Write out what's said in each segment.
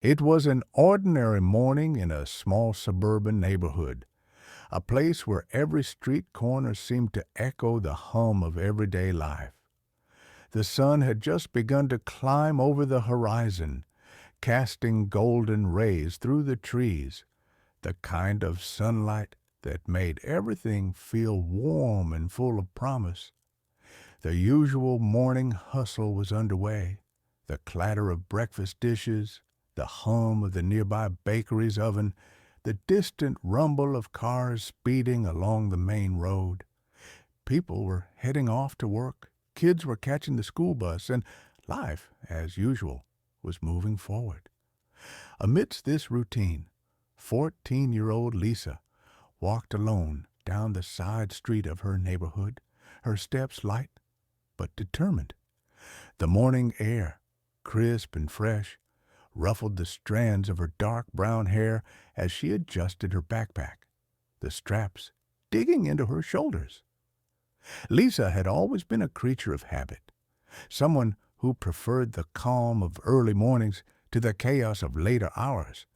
It was an ordinary morning in a small suburban neighborhood, a place where every street corner seemed to echo the hum of everyday life. The sun had just begun to climb over the horizon, casting golden rays through the trees, the kind of sunlight that made everything feel warm and full of promise. The usual morning hustle was underway. The clatter of breakfast dishes, the hum of the nearby bakery's oven, the distant rumble of cars speeding along the main road. People were heading off to work, kids were catching the school bus, and life, as usual, was moving forward. Amidst this routine, 14-year-old Lisa walked alone down the side street of her neighborhood, her steps light but determined. The morning air, crisp and fresh, ruffled the strands of her dark brown hair as she adjusted her backpack, the straps digging into her shoulders. Lisa had always been a creature of habit, someone who preferred the calm of early mornings to the chaos of later hours.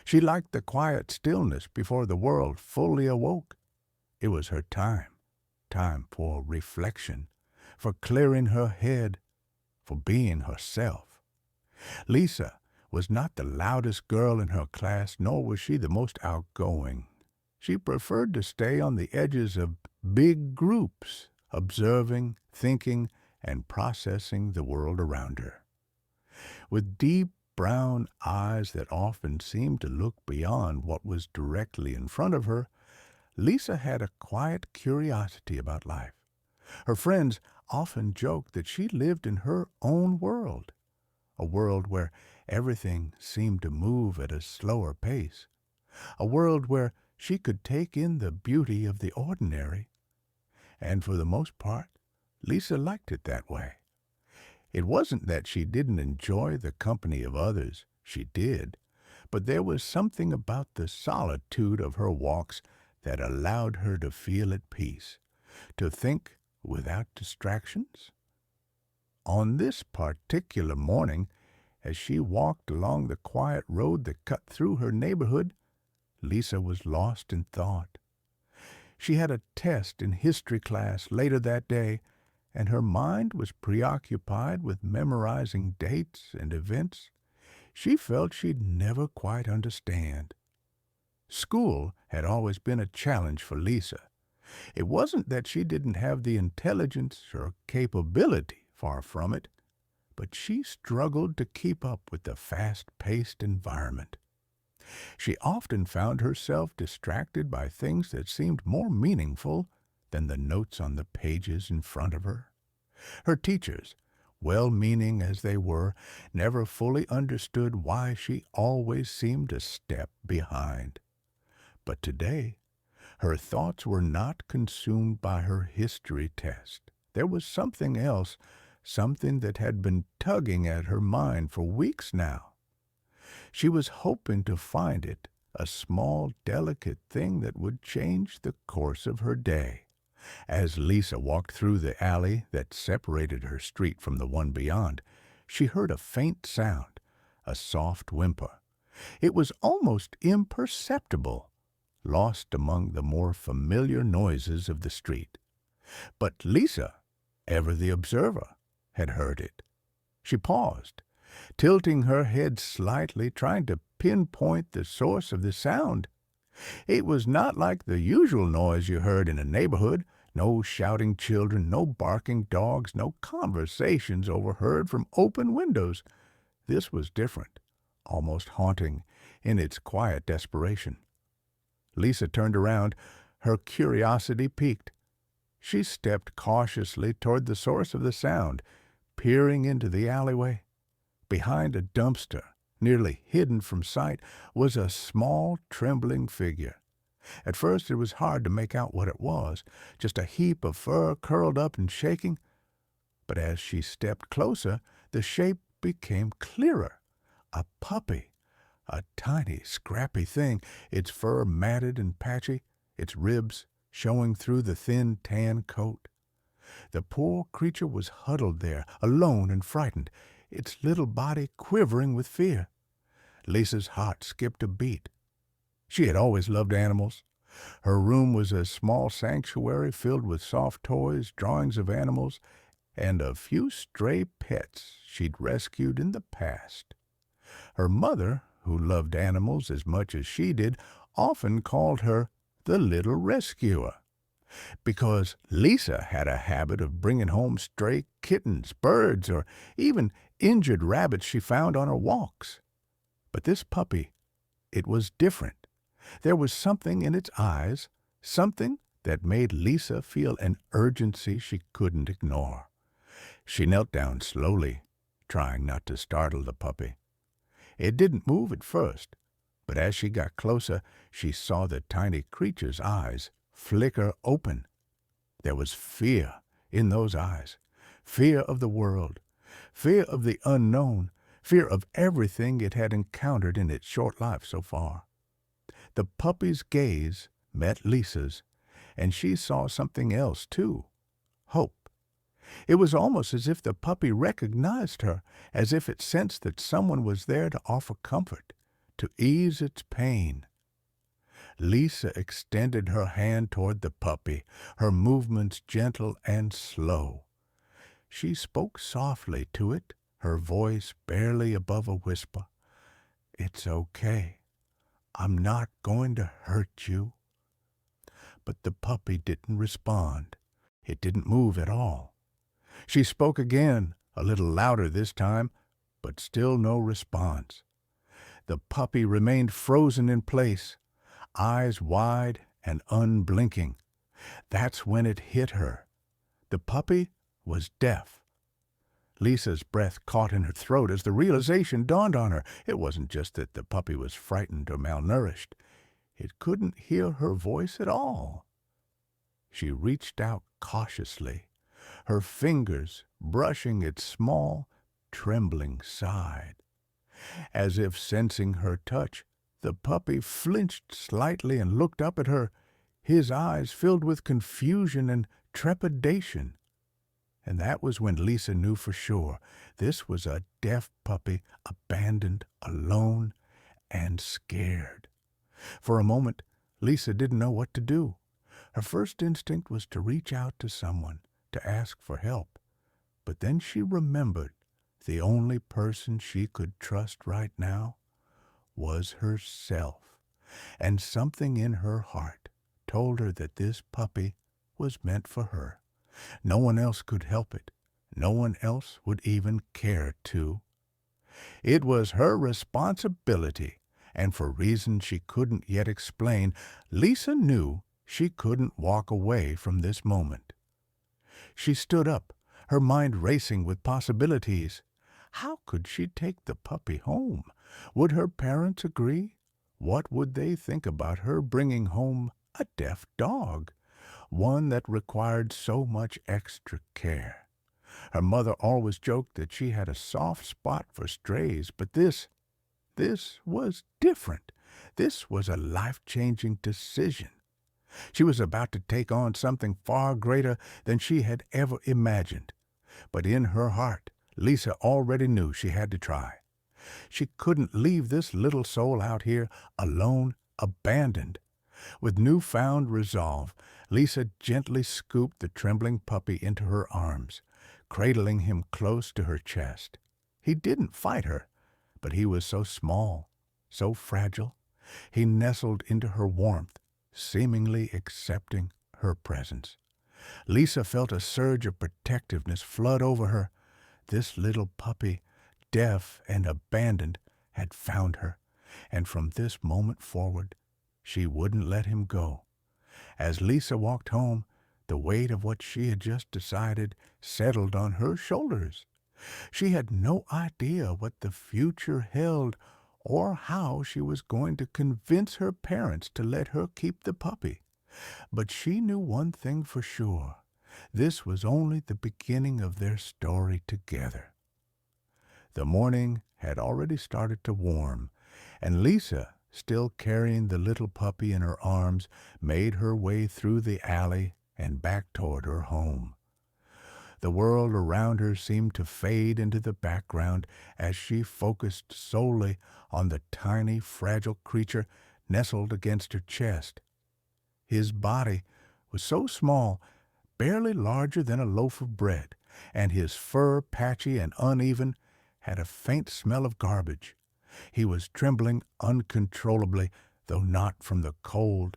She liked the quiet stillness before the world fully awoke. It was her time for reflection, for clearing her head, for being herself. Lisa was not the loudest girl in her class, nor was she the most outgoing. She preferred to stay on the edges of big groups, observing, thinking, and processing the world around her. With deep brown eyes that often seemed to look beyond what was directly in front of her, Lisa had a quiet curiosity about life. Her friends often joked that she lived in her own world, a world where everything seemed to move at a slower pace, a world where she could take in the beauty of the ordinary. And for the most part, Lisa liked it that way. It wasn't that she didn't enjoy the company of others. She did. But there was something about the solitude of her walks that allowed her to feel at peace, to think without distractions. On this particular morning, as she walked along the quiet road that cut through her neighborhood, Lisa was lost in thought. She had a test in history class later that day, and her mind was preoccupied with memorizing dates and events she felt she'd never quite understand. School had always been a challenge for Lisa. It wasn't that she didn't have the intelligence or capability, far from it, but she struggled to keep up with the fast-paced environment. She often found herself distracted by things that seemed more meaningful than the notes on the pages in front of her. Her teachers, well-meaning as they were, never fully understood why she always seemed a step behind. But today, her thoughts were not consumed by her history test. There was something else, something that had been tugging at her mind for weeks now. She was hoping to find it, a small, delicate thing that would change the course of her day. As Lisa walked through the alley that separated her street from the one beyond, she heard a faint sound, a soft whimper. It was almost imperceptible, lost among the more familiar noises of the street. But Lisa, ever the observer, had heard it. She paused, tilting her head slightly, trying to pinpoint the source of the sound. It was not like the usual noise you heard in a neighborhood. No shouting children, no barking dogs, no conversations overheard from open windows. This was different, almost haunting in its quiet desperation. Lisa turned around, her curiosity piqued. She stepped cautiously toward the source of the sound, peering into the alleyway. Behind a dumpster, nearly hidden from sight, was a small, trembling figure. At first it was hard to make out what it was, just a heap of fur curled up and shaking. But as she stepped closer, the shape became clearer. A puppy, a tiny, scrappy thing, its fur matted and patchy, its ribs showing through the thin tan coat. The poor creature was huddled there, alone and frightened, its little body quivering with fear. Lisa's heart skipped a beat. She had always loved animals. Her room was a small sanctuary filled with soft toys, drawings of animals, and a few stray pets she'd rescued in the past. Her mother, who loved animals as much as she did, often called her the Little Rescuer, because Lisa had a habit of bringing home stray kittens, birds, or even injured rabbits she found on her walks. But this puppy, it was different. There was something in its eyes, something that made Lisa feel an urgency she couldn't ignore. She knelt down slowly, trying not to startle the puppy. It didn't move at first, but as she got closer, she saw the tiny creature's eyes flicker open. There was fear in those eyes, fear of the world, fear of the unknown, fear of everything it had encountered in its short life so far. The puppy's gaze met Lisa's, and she saw something else too, hope. It was almost as if the puppy recognized her, as if it sensed that someone was there to offer comfort, to ease its pain. Lisa extended her hand toward the puppy, her movements gentle and slow. She spoke softly to it, her voice barely above a whisper. "It's okay. I'm not going to hurt you." But the puppy didn't respond. It didn't move at all. She spoke again, a little louder this time, but still no response. The puppy remained frozen in place, eyes wide and unblinking. That's when it hit her. The puppy was deaf. Lisa's breath caught in her throat as the realization dawned on her. It wasn't just that the puppy was frightened or malnourished. It couldn't hear her voice at all. She reached out cautiously, her fingers brushing its small, trembling side. As if sensing her touch, the puppy flinched slightly and looked up at her, his eyes filled with confusion and trepidation. And that was when Lisa knew for sure this was a deaf puppy, abandoned, alone, and scared. For a moment, Lisa didn't know what to do. Her first instinct was to reach out to someone, to ask for help. But then she remembered the only person she could trust right now was herself. And something in her heart told her that this puppy was meant for her. No one else could help it. No one else would even care to. It was her responsibility, and for reasons she couldn't yet explain, Lisa knew she couldn't walk away from this moment. She stood up, her mind racing with possibilities. How could she take the puppy home? Would her parents agree? What would they think about her bringing home a deaf dog, one that required so much extra care? Her mother always joked that she had a soft spot for strays, but this was different. This was a life-changing decision. She was about to take on something far greater than she had ever imagined. But in her heart, Lisa already knew she had to try. She couldn't leave this little soul out here alone, abandoned. With newfound resolve, Lisa gently scooped the trembling puppy into her arms, cradling him close to her chest. He didn't fight her, but he was so small, so fragile. He nestled into her warmth, seemingly accepting her presence. Lisa felt a surge of protectiveness flood over her. This little puppy, deaf and abandoned, had found her, and from this moment forward, she wouldn't let him go. As Lisa walked home, the weight of what she had just decided settled on her shoulders. She had no idea what the future held or how she was going to convince her parents to let her keep the puppy. But she knew one thing for sure. This was only the beginning of their story together. The morning had already started to warm, and Lisa, still carrying the little puppy in her arms, made her way through the alley and back toward her home. The world around her seemed to fade into the background as she focused solely on the tiny, fragile creature nestled against her chest. His body was so small, barely larger than a loaf of bread, and his fur, patchy and uneven, had a faint smell of garbage. He was trembling uncontrollably, though not from the cold.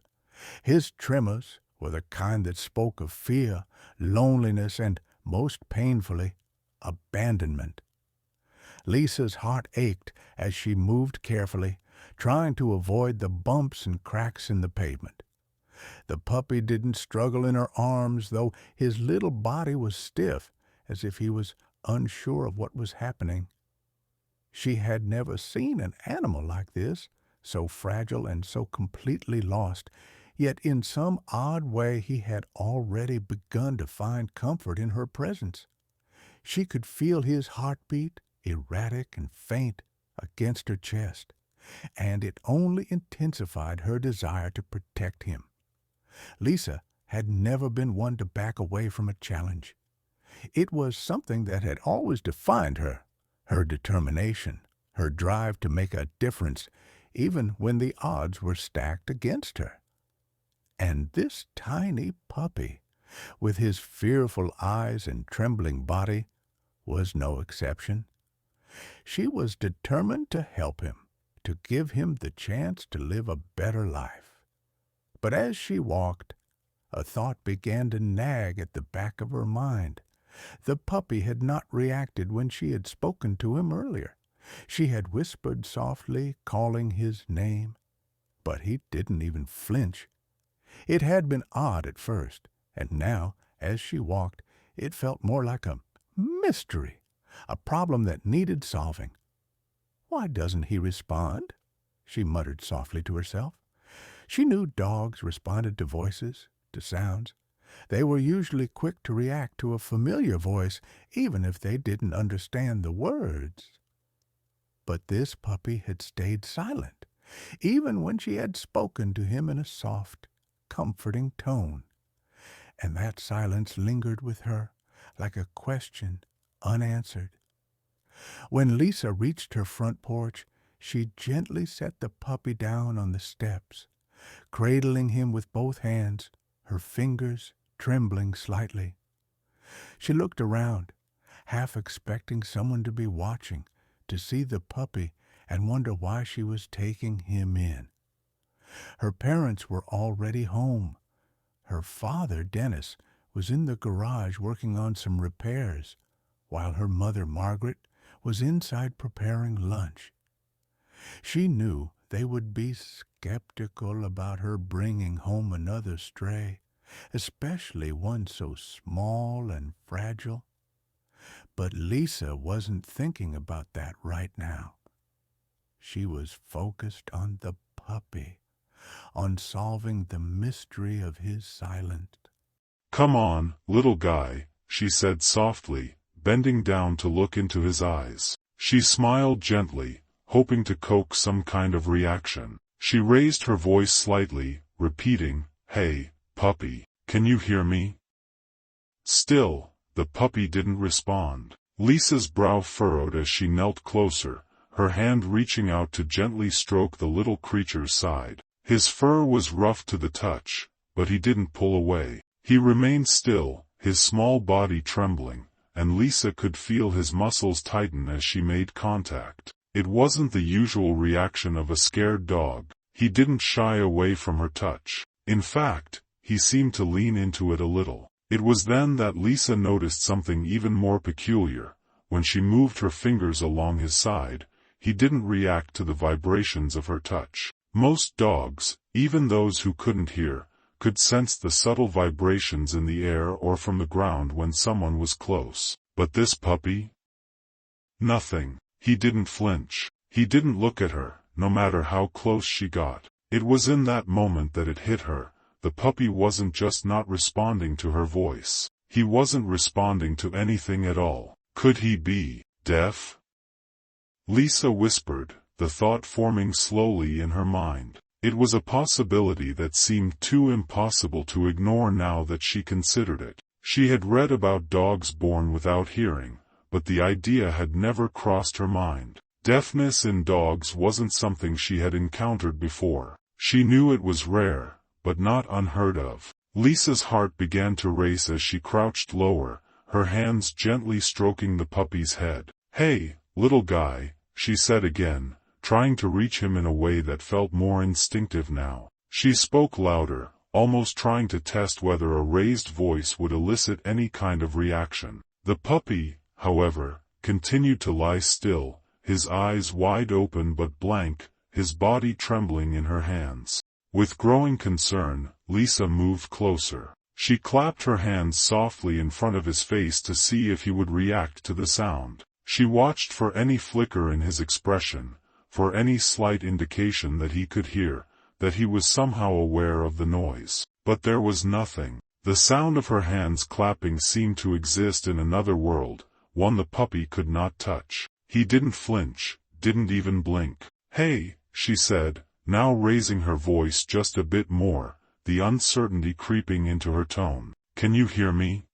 His tremors were the kind that spoke of fear, loneliness, and, most painfully, abandonment. Lisa's heart ached as she moved carefully, trying to avoid the bumps and cracks in the pavement. The puppy didn't struggle in her arms, though his little body was stiff, as if he was unsure of what was happening. She had never seen an animal like this, so fragile and so completely lost, yet in some odd way he had already begun to find comfort in her presence. She could feel his heartbeat, erratic and faint, against her chest, and it only intensified her desire to protect him. Lisa had never been one to back away from a challenge. It was something that had always defined her, her determination, her drive to make a difference, even when the odds were stacked against her. And this tiny puppy, with his fearful eyes and trembling body, was no exception. She was determined to help him, to give him the chance to live a better life. But as she walked, a thought began to nag at the back of her mind. The puppy had not reacted when she had spoken to him earlier. She had whispered softly, calling his name, but he didn't even flinch. It had been odd at first, and now, as she walked, it felt more like a mystery, a problem that needed solving. "Why doesn't he respond?" she muttered softly to herself. She knew dogs responded to voices, to sounds. They were usually quick to react to a familiar voice, even if they didn't understand the words. But this puppy had stayed silent, even when she had spoken to him in a soft, comforting tone. And that silence lingered with her, like a question unanswered. When Lisa reached her front porch, she gently set the puppy down on the steps, cradling him with both hands, her fingers trembling slightly. She looked around, half expecting someone to be watching, to see the puppy and wonder why she was taking him in. Her parents were already home. Her father, Dennis, was in the garage working on some repairs, while her mother, Margaret, was inside preparing lunch. She knew they would be skeptical about her bringing home another stray, especially one so small and fragile. But Lisa wasn't thinking about that right now. She was focused on the puppy, on solving the mystery of his silence. "Come on, little guy," she said softly, bending down to look into his eyes. She smiled gently, hoping to coax some kind of reaction. She raised her voice slightly, repeating, "Hey, puppy, can you hear me?" Still, the puppy didn't respond. Lisa's brow furrowed as she knelt closer, her hand reaching out to gently stroke the little creature's side. His fur was rough to the touch, but he didn't pull away. He remained still, his small body trembling, and Lisa could feel his muscles tighten as she made contact. It wasn't the usual reaction of a scared dog. He didn't shy away from her touch. In fact, he seemed to lean into it a little. It was then that Lisa noticed something even more peculiar. When she moved her fingers along his side, he didn't react to the vibrations of her touch. Most dogs, even those who couldn't hear, could sense the subtle vibrations in the air or from the ground when someone was close. But this puppy? Nothing. He didn't flinch. He didn't look at her, no matter how close she got. It was in that moment that it hit her. The puppy wasn't just not responding to her voice. He wasn't responding to anything at all. Could he be deaf? Lisa whispered, the thought forming slowly in her mind. It was a possibility that seemed too impossible to ignore now that she considered it. She had read about dogs born without hearing, but the idea had never crossed her mind. Deafness in dogs wasn't something she had encountered before. She knew it was rare, but not unheard of. Lisa's heart began to race as she crouched lower, her hands gently stroking the puppy's head. "Hey, little guy," she said again, trying to reach him in a way that felt more instinctive now. She spoke louder, almost trying to test whether a raised voice would elicit any kind of reaction. The puppy, however, continued to lie still, his eyes wide open but blank, his body trembling in her hands. With growing concern, Lisa moved closer. She clapped her hands softly in front of his face to see if he would react to the sound. She watched for any flicker in his expression, for any slight indication that he could hear, that he was somehow aware of the noise. But there was nothing. The sound of her hands clapping seemed to exist in another world, one the puppy could not touch. He didn't flinch, didn't even blink. "Hey," she said, now raising her voice just a bit more, the uncertainty creeping into her tone. "Can you hear me?"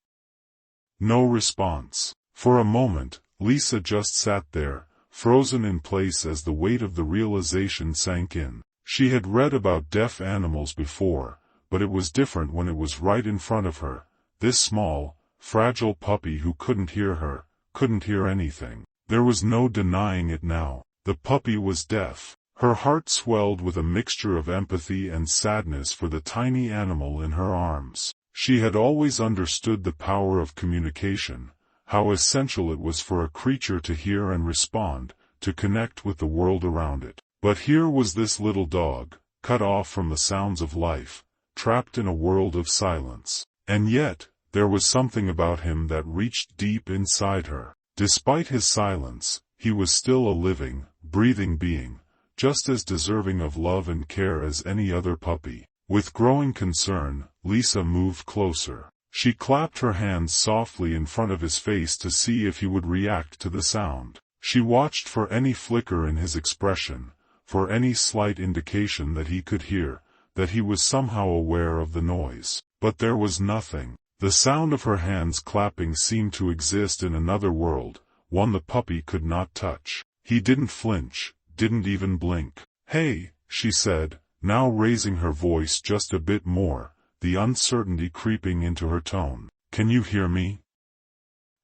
No response. For a moment, Lisa just sat there, frozen in place as the weight of the realization sank in. She had read about deaf animals before, but it was different when it was right in front of her, this small, fragile puppy who couldn't hear her, couldn't hear anything. There was no denying it now. The puppy was deaf. Her heart swelled with a mixture of empathy and sadness for the tiny animal in her arms. She had always understood the power of communication, how essential it was for a creature to hear and respond, to connect with the world around it. But here was this little dog, cut off from the sounds of life, trapped in a world of silence. And yet, there was something about him that reached deep inside her. Despite his silence, he was still a living, breathing being, just as deserving of love and care as any other puppy. With growing concern, Lisa moved closer. She clapped her hands softly in front of his face to see if he would react to the sound. She watched for any flicker in his expression, for any slight indication that he could hear, that he was somehow aware of the noise. But there was nothing. The sound of her hands clapping seemed to exist in another world, one the puppy could not touch. He didn't flinch, didn't even blink. "Hey," she said, now raising her voice just a bit more, the uncertainty creeping into her tone. "Can you hear me?"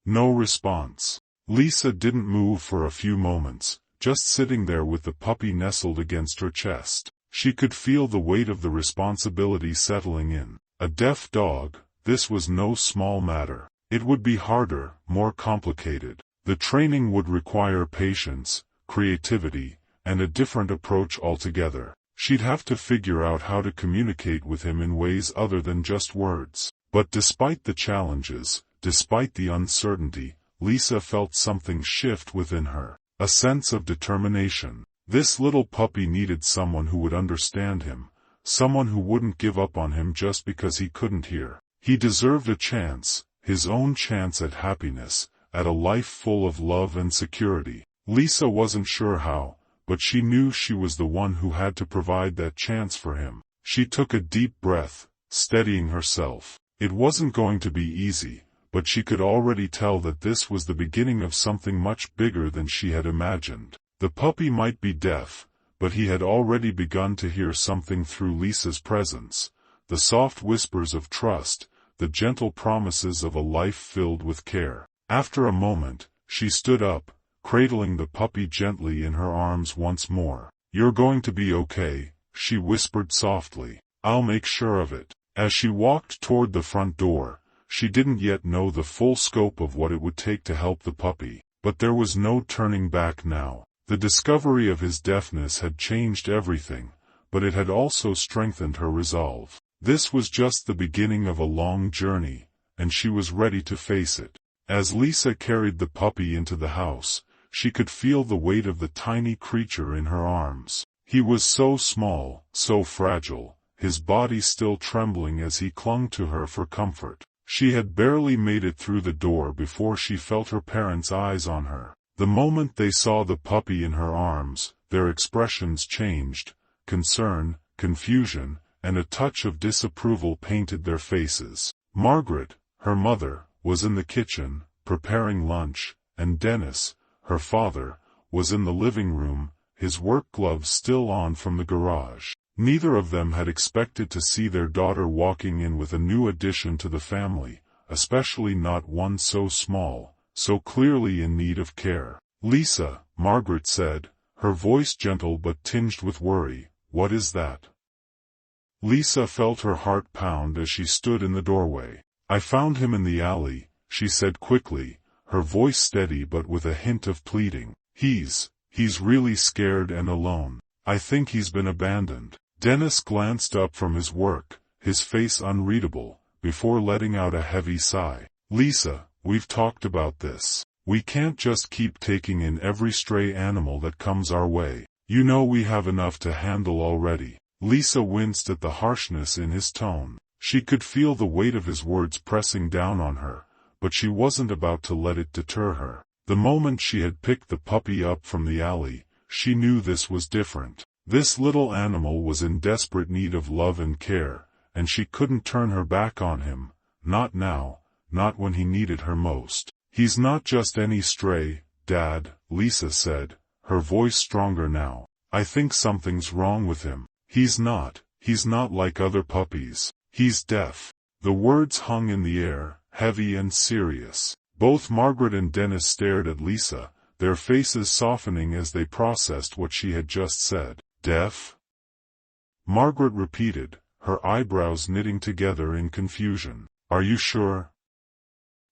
No response. Lisa didn't move for a few moments, just sitting there with the puppy nestled against her chest. She could feel the weight of the responsibility settling in. A deaf dog, this was no small matter. It would be harder, more complicated. The training would require patience, creativity, and a different approach altogether. She'd have to figure out how to communicate with him in ways other than just words. But despite the challenges, despite the uncertainty, Lisa felt something shift within her. A sense of determination. This little puppy needed someone who would understand him, someone who wouldn't give up on him just because he couldn't hear. He deserved a chance, his own chance at happiness, at a life full of love and security. Lisa wasn't sure how, but she knew she was the one who had to provide that chance for him. She took a deep breath, steadying herself. It wasn't going to be easy, but she could already tell that this was the beginning of something much bigger than she had imagined. The puppy might be deaf, but he had already begun to hear something through Lisa's presence, the soft whispers of trust, the gentle promises of a life filled with care. After a moment, she stood up, cradling the puppy gently in her arms once more. "You're going to be okay," she whispered softly. "I'll make sure of it." As she walked toward the front door, she didn't yet know the full scope of what it would take to help the puppy. But there was no turning back now. The discovery of his deafness had changed everything, but it had also strengthened her resolve. This was just the beginning of a long journey, and she was ready to face it. As Lisa carried the puppy into the house, she could feel the weight of the tiny creature in her arms. He was so small, so fragile, his body still trembling as he clung to her for comfort. She had barely made it through the door before she felt her parents' eyes on her. The moment they saw the puppy in her arms, their expressions changed. Concern, confusion, and a touch of disapproval painted their faces. Margaret, her mother, was in the kitchen, preparing lunch, and Dennis, her father, was in the living room, his work gloves still on from the garage. Neither of them had expected to see their daughter walking in with a new addition to the family, especially not one so small, so clearly in need of care. "Lisa," Margaret said, her voice gentle but tinged with worry, "what is that?" Lisa felt her heart pound as she stood in the doorway. "I found him in the alley," she said quickly, her voice steady but with a hint of pleading. He's really scared and alone. I think he's been abandoned." Dennis glanced up from his work, his face unreadable, before letting out a heavy sigh. "Lisa, we've talked about this. We can't just keep taking in every stray animal that comes our way. You know we have enough to handle already." Lisa winced at the harshness in his tone. She could feel the weight of his words pressing down on her, but she wasn't about to let it deter her. The moment she had picked the puppy up from the alley, she knew this was different. This little animal was in desperate need of love and care, and she couldn't turn her back on him, not now, not when he needed her most. "He's not just any stray, Dad," Lisa said, her voice stronger now. "I think something's wrong with him. He's not like other puppies. He's deaf." The words hung in the air, heavy and serious. Both Margaret and Dennis stared at Lisa, their faces softening as they processed what she had just said. "Deaf?" Margaret repeated, her eyebrows knitting together in confusion. "Are you sure?"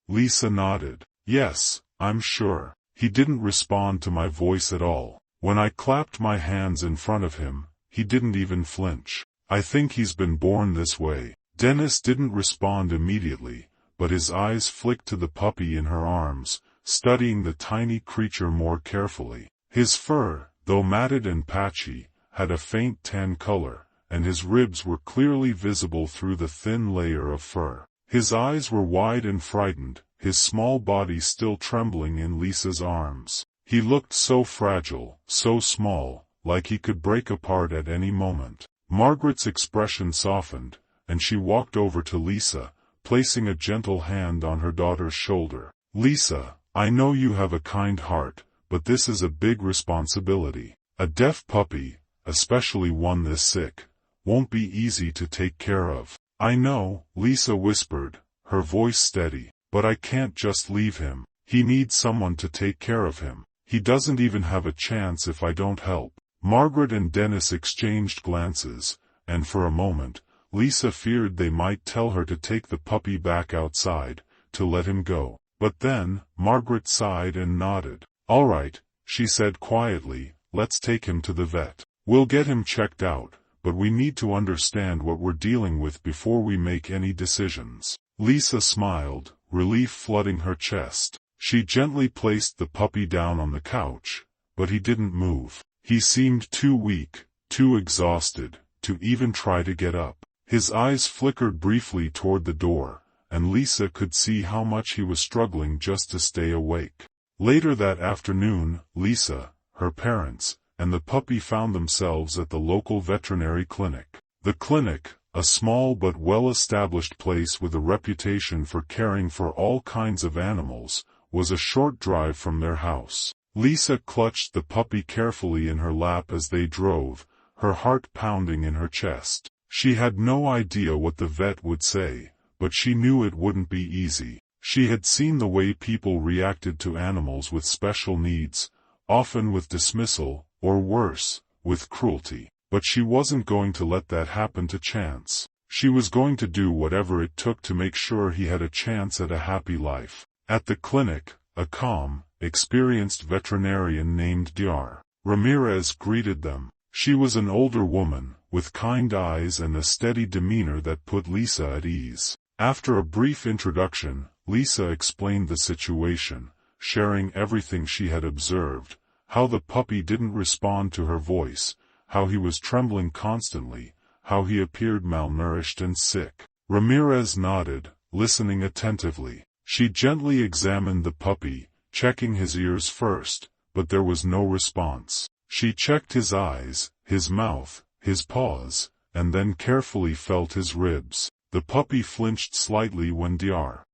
Lisa nodded. "Yes, I'm sure. He didn't respond to my voice at all. When I clapped my hands in front of him, he didn't even flinch. I think he's been born this way." Dennis didn't respond immediately, but his eyes flicked to the puppy in her arms, studying the tiny creature more carefully. His fur, though matted and patchy, had a faint tan color, and his ribs were clearly visible through the thin layer of fur. His eyes were wide and frightened, his small body still trembling in Lisa's arms. He looked so fragile, so small, like he could break apart at any moment. Margaret's expression softened, and she walked over to Lisa, placing a gentle hand on her daughter's shoulder. "Lisa, I know you have a kind heart, but this is a big responsibility. A deaf puppy, especially one this sick, won't be easy to take care of." "I know," Lisa whispered, her voice steady, "but I can't just leave him. He needs someone to take care of him. He doesn't even have a chance if I don't help." Margaret and Dennis exchanged glances, and for a moment, Lisa feared they might tell her to take the puppy back outside, to let him go. But then, Margaret sighed and nodded. "All right," she said quietly, "let's take him to the vet. We'll get him checked out, but we need to understand what we're dealing with before we make any decisions." Lisa smiled, relief flooding her chest. She gently placed the puppy down on the couch, but he didn't move. He seemed too weak, too exhausted, to even try to get up. His eyes flickered briefly toward the door, and Lisa could see how much he was struggling just to stay awake. Later that afternoon, Lisa, her parents, and the puppy found themselves at the local veterinary clinic. The clinic, a small but well-established place with a reputation for caring for all kinds of animals, was a short drive from their house. Lisa clutched the puppy carefully in her lap as they drove, her heart pounding in her chest. She had no idea what the vet would say, but she knew it wouldn't be easy. She had seen the way people reacted to animals with special needs, often with dismissal, or worse, with cruelty. But she wasn't going to let that happen to Chance. She was going to do whatever it took to make sure he had a chance at a happy life. At the clinic, a calm, experienced veterinarian named Dr. Ramirez greeted them. She was an older woman, with kind eyes and a steady demeanor that put Lisa at ease. After a brief introduction, Lisa explained the situation, sharing everything she had observed, how the puppy didn't respond to her voice, how he was trembling constantly, how he appeared malnourished and sick. Ramirez nodded, listening attentively. She gently examined the puppy, checking his ears first, but there was no response. She checked his eyes, his mouth, his paws, and then carefully felt his ribs. The puppy flinched slightly when Dr.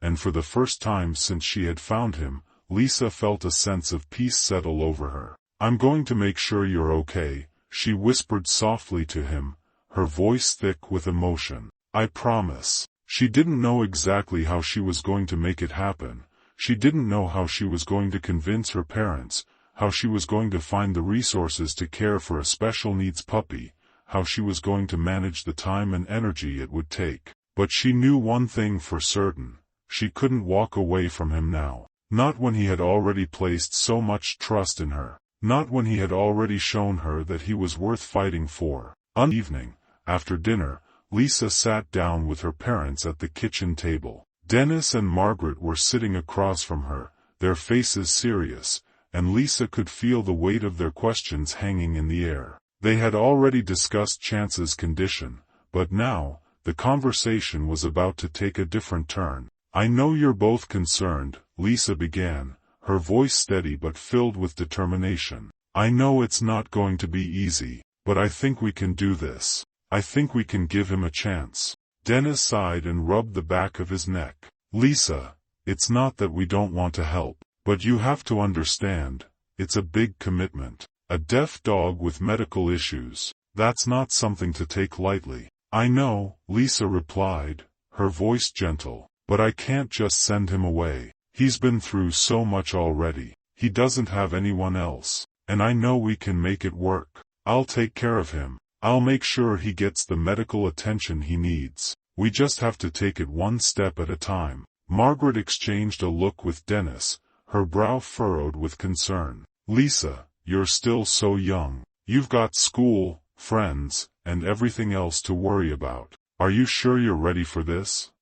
and for the first time since she had found him, Lisa felt a sense of peace settle over her. "I'm going to make sure you're okay," she whispered softly to him, her voice thick with emotion. "I promise." She didn't know exactly how she was going to make it happen. She didn't know how she was going to convince her parents, how she was going to find the resources to care for a special needs puppy, how she was going to manage the time and energy it would take. But she knew one thing for certain: she couldn't walk away from him now. Not when he had already placed so much trust in her. Not when he had already shown her that he was worth fighting for. One evening, after dinner, Lisa sat down with her parents at the kitchen table. Dennis and Margaret were sitting across from her, their faces serious, and Lisa could feel the weight of their questions hanging in the air. They had already discussed Chance's condition, but now, the conversation was about to take a different turn. "I know you're both concerned," Lisa began, her voice steady but filled with determination. "I know it's not going to be easy, but I think we can do this. I think we can give him a chance." Dennis sighed and rubbed the back of his neck. "Lisa, it's not that we don't want to help, but you have to understand, it's a big commitment. A deaf dog with medical issues, that's not something to take lightly." "I know," Lisa replied, her voice gentle, "but I can't just send him away. He's been through so much already. He doesn't have anyone else, and I know we can make it work. I'll take care of him. I'll make sure he gets the medical attention he needs. We just have to take it one step at a time." Margaret exchanged a look with Dennis, her brow furrowed with concern. "Lisa, you're still so young. You've got school, friends, and everything else to worry about. Are you sure you're ready for this?"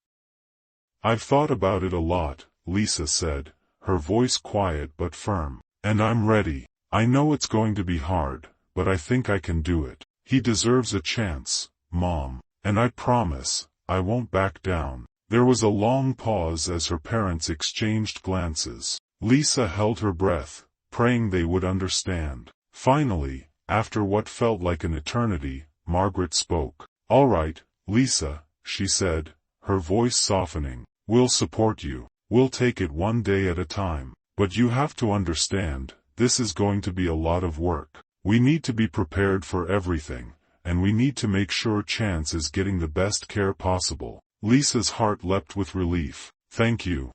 "I've thought about it a lot," Lisa said, her voice quiet but firm. "And I'm ready. I know it's going to be hard, but I think I can do it. He deserves a chance, Mom, and I promise, I won't back down." There was a long pause as her parents exchanged glances. Lisa held her breath, praying they would understand. Finally, after what felt like an eternity, Margaret spoke. "All right, Lisa," she said, her voice softening. "We'll support you. We'll take it one day at a time. But you have to understand, this is going to be a lot of work. We need to be prepared for everything, and we need to make sure Chance is getting the best care possible." Lisa's heart leapt with relief. Thank you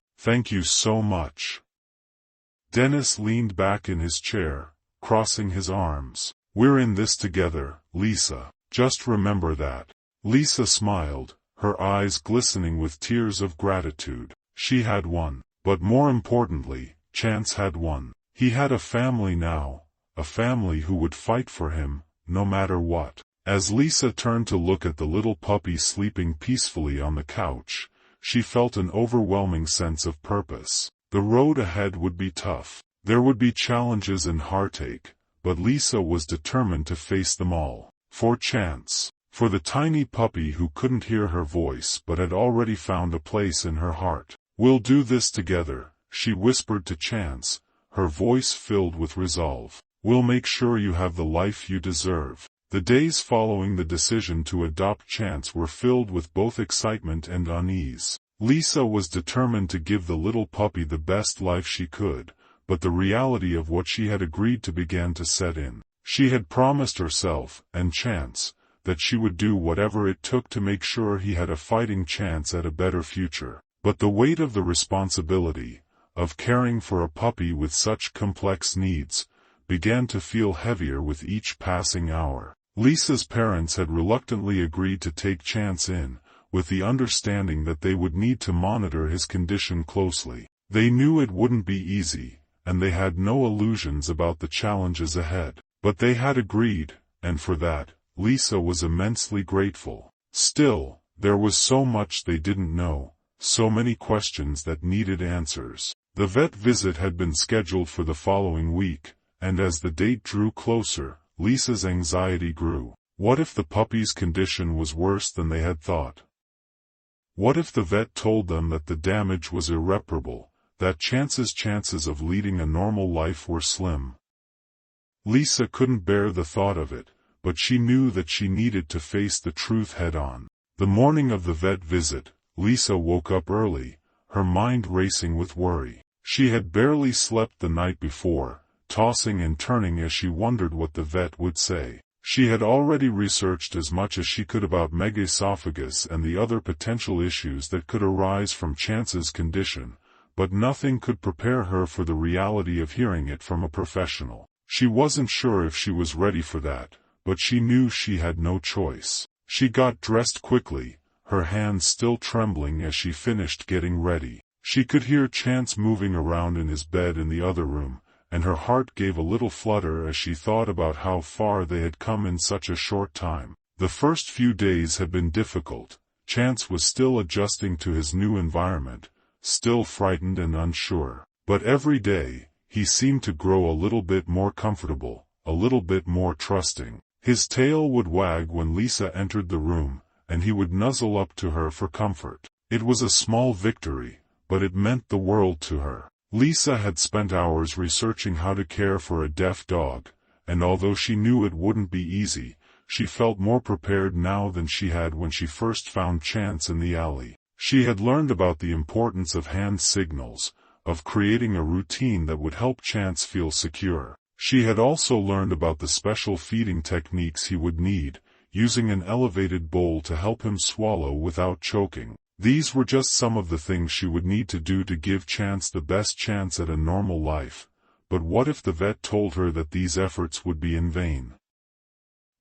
so much." Dennis leaned back in his chair, crossing his arms. "We're in this together, Lisa. Just remember that." Lisa smiled, her eyes glistening with tears of gratitude. She had won, but more importantly, Chance had won. He had a family now, a family who would fight for him, no matter what. As Lisa turned to look at the little puppy sleeping peacefully on the couch, she felt an overwhelming sense of purpose. The road ahead would be tough. There would be challenges and heartache, but Lisa was determined to face them all. For Chance. For the tiny puppy who couldn't hear her voice but had already found a place in her heart. "We'll do this together," she whispered to Chance, her voice filled with resolve. "We'll make sure you have the life you deserve." The days following the decision to adopt Chance were filled with both excitement and unease. Lisa was determined to give the little puppy the best life she could, but the reality of what she had agreed to began to set in. She had promised herself, and Chance, that she would do whatever it took to make sure he had a fighting chance at a better future. But the weight of the responsibility, of caring for a puppy with such complex needs, began to feel heavier with each passing hour. Lisa's parents had reluctantly agreed to take Chance in, with the understanding that they would need to monitor his condition closely. They knew it wouldn't be easy, and they had no illusions about the challenges ahead. But they had agreed, and for that, Lisa was immensely grateful. Still, there was so much they didn't know, so many questions that needed answers. The vet visit had been scheduled for the following week, and as the date drew closer, Lisa's anxiety grew. What if the puppy's condition was worse than they had thought? What if the vet told them that the damage was irreparable, that chances of leading a normal life were slim? Lisa couldn't bear the thought of it, but she knew that she needed to face the truth head-on. The morning of the vet visit, Lisa woke up early, her mind racing with worry. She had barely slept the night before, tossing and turning as she wondered what the vet would say. She had already researched as much as she could about megaesophagus and the other potential issues that could arise from Chance's condition, but nothing could prepare her for the reality of hearing it from a professional. She wasn't sure if she was ready for that, but she knew she had no choice. She got dressed quickly, her hands still trembling as she finished getting ready. She could hear Chance moving around in his bed in the other room, and her heart gave a little flutter as she thought about how far they had come in such a short time. The first few days had been difficult. Chance was still adjusting to his new environment, still frightened and unsure. But every day, he seemed to grow a little bit more comfortable, a little bit more trusting. His tail would wag when Lisa entered the room, and he would nuzzle up to her for comfort. It was a small victory, but it meant the world to her. Lisa had spent hours researching how to care for a deaf dog, and although she knew it wouldn't be easy, she felt more prepared now than she had when she first found Chance in the alley. She had learned about the importance of hand signals, of creating a routine that would help Chance feel secure. She had also learned about the special feeding techniques he would need, using an elevated bowl to help him swallow without choking. These were just some of the things she would need to do to give Chance the best chance at a normal life. But what if the vet told her that these efforts would be in vain?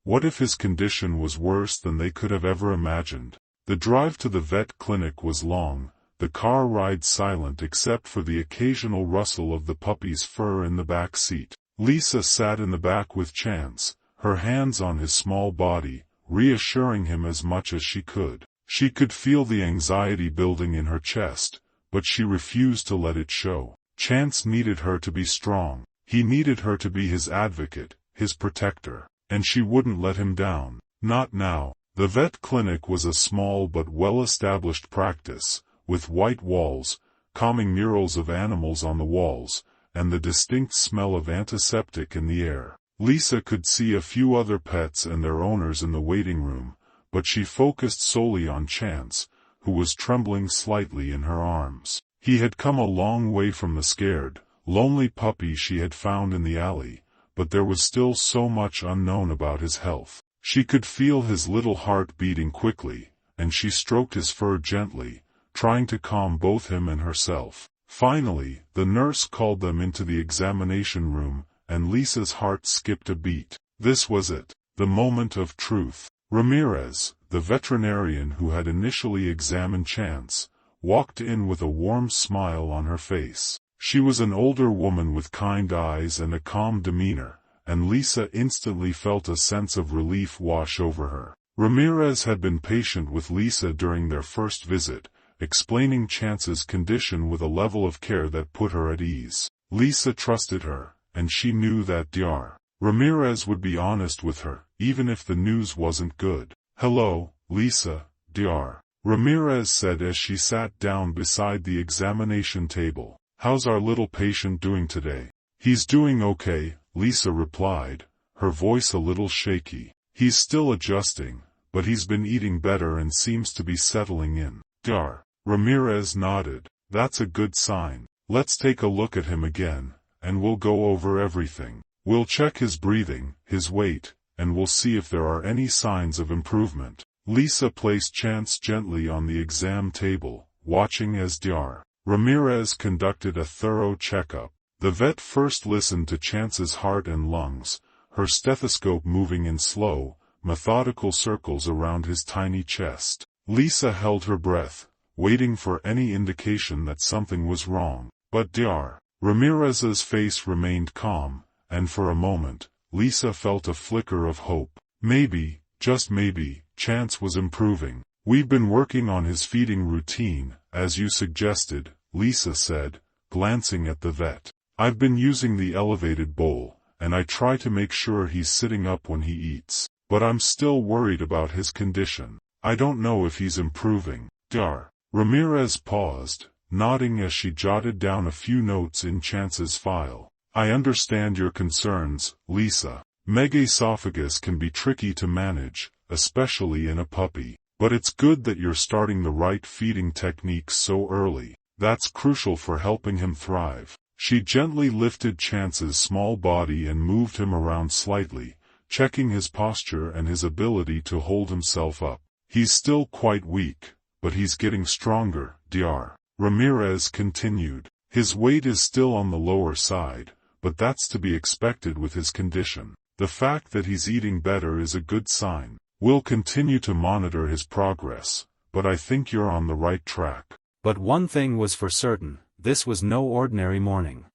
What if his condition was worse than they could have ever imagined? The drive to the vet clinic was long, the car ride silent except for the occasional rustle of the puppy's fur in the back seat. Lisa sat in the back with Chance, her hands on his small body, reassuring him as much as she could. She could feel the anxiety building in her chest, but she refused to let it show. Chance needed her to be strong. He needed her to be his advocate, his protector, and she wouldn't let him down. Not now. The vet clinic was a small but well-established practice, with white walls, calming murals of animals on the walls, and the distinct smell of antiseptic in the air. Lisa could see a few other pets and their owners in the waiting room, but she focused solely on Chance, who was trembling slightly in her arms. He had come a long way from the scared, lonely puppy she had found in the alley, but there was still so much unknown about his health. She could feel his little heart beating quickly, and she stroked his fur gently, trying to calm both him and herself. Finally, the nurse called them into the examination room, and Lisa's heart skipped a beat. This was it, the moment of truth. Ramirez, the veterinarian who had initially examined Chance, walked in with a warm smile on her face. She was an older woman with kind eyes and a calm demeanor, and Lisa instantly felt a sense of relief wash over her. Ramirez had been patient with Lisa during their first visit, explaining Chance's condition with a level of care that put her at ease. Lisa trusted her, and she knew that Dr. Ramirez would be honest with her, even if the news wasn't good. "Hello, Lisa," Dr. Ramirez said as she sat down beside the examination table. "How's our little patient doing today?" "He's doing okay," Lisa replied, her voice a little shaky. "He's still adjusting, but he's been eating better and seems to be settling in." Dr. Ramirez nodded. "That's a good sign. Let's take a look at him again, and we'll go over everything. We'll check his breathing, his weight, and we'll see if there are any signs of improvement." Lisa placed Chance gently on the exam table, watching as Dr. Ramirez conducted a thorough checkup. The vet first listened to Chance's heart and lungs, her stethoscope moving in slow, methodical circles around his tiny chest. Lisa held her breath, waiting for any indication that something was wrong. But Dr. Ramirez's face remained calm, and for a moment, Lisa felt a flicker of hope. Maybe, just maybe, Chance was improving. "We've been working on his feeding routine, as you suggested," Lisa said, glancing at the vet. "I've been using the elevated bowl, and I try to make sure he's sitting up when he eats. But I'm still worried about his condition. I don't know if he's improving." Dr. Ramirez paused, nodding as she jotted down a few notes in Chance's file. "I understand your concerns, Lisa. Megaesophagus can be tricky to manage, especially in a puppy. But it's good that you're starting the right feeding techniques so early. That's crucial for helping him thrive. She gently lifted Chance's small body and moved him around slightly, checking his posture and his ability to hold himself up. He's still quite weak, but he's getting stronger, Dr. Ramirez continued. His weight is still on the lower side, but that's to be expected with his condition. The fact that he's eating better is a good sign. We'll continue to monitor his progress, but I think you're on the right track. But one thing was for certain, this was no ordinary morning.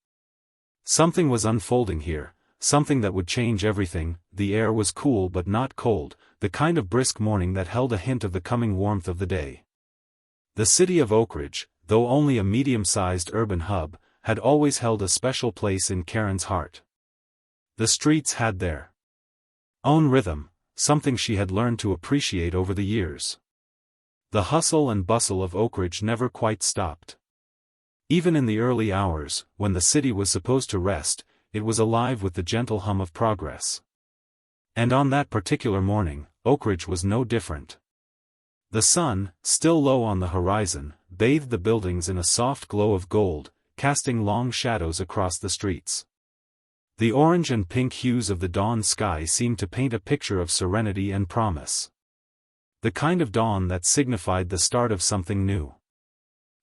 Something was unfolding here, something that would change everything. The air was cool but not cold, the kind of brisk morning that held a hint of the coming warmth of the day. The city of Oak Ridge, though only a medium-sized urban hub, had always held a special place in Karen's heart. The streets had their own rhythm, something she had learned to appreciate over the years. The hustle and bustle of Oak Ridge never quite stopped. Even in the early hours, when the city was supposed to rest, it was alive with the gentle hum of progress. And on that particular morning, Oak Ridge was no different. The sun, still low on the horizon, bathed the buildings in a soft glow of gold, casting long shadows across the streets. The orange and pink hues of the dawn sky seemed to paint a picture of serenity and promise. The kind of dawn that signified the start of something new.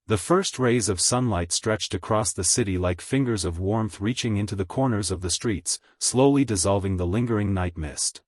The first rays of sunlight stretched across the city like fingers of warmth reaching into the corners of the streets, slowly dissolving the lingering night mist.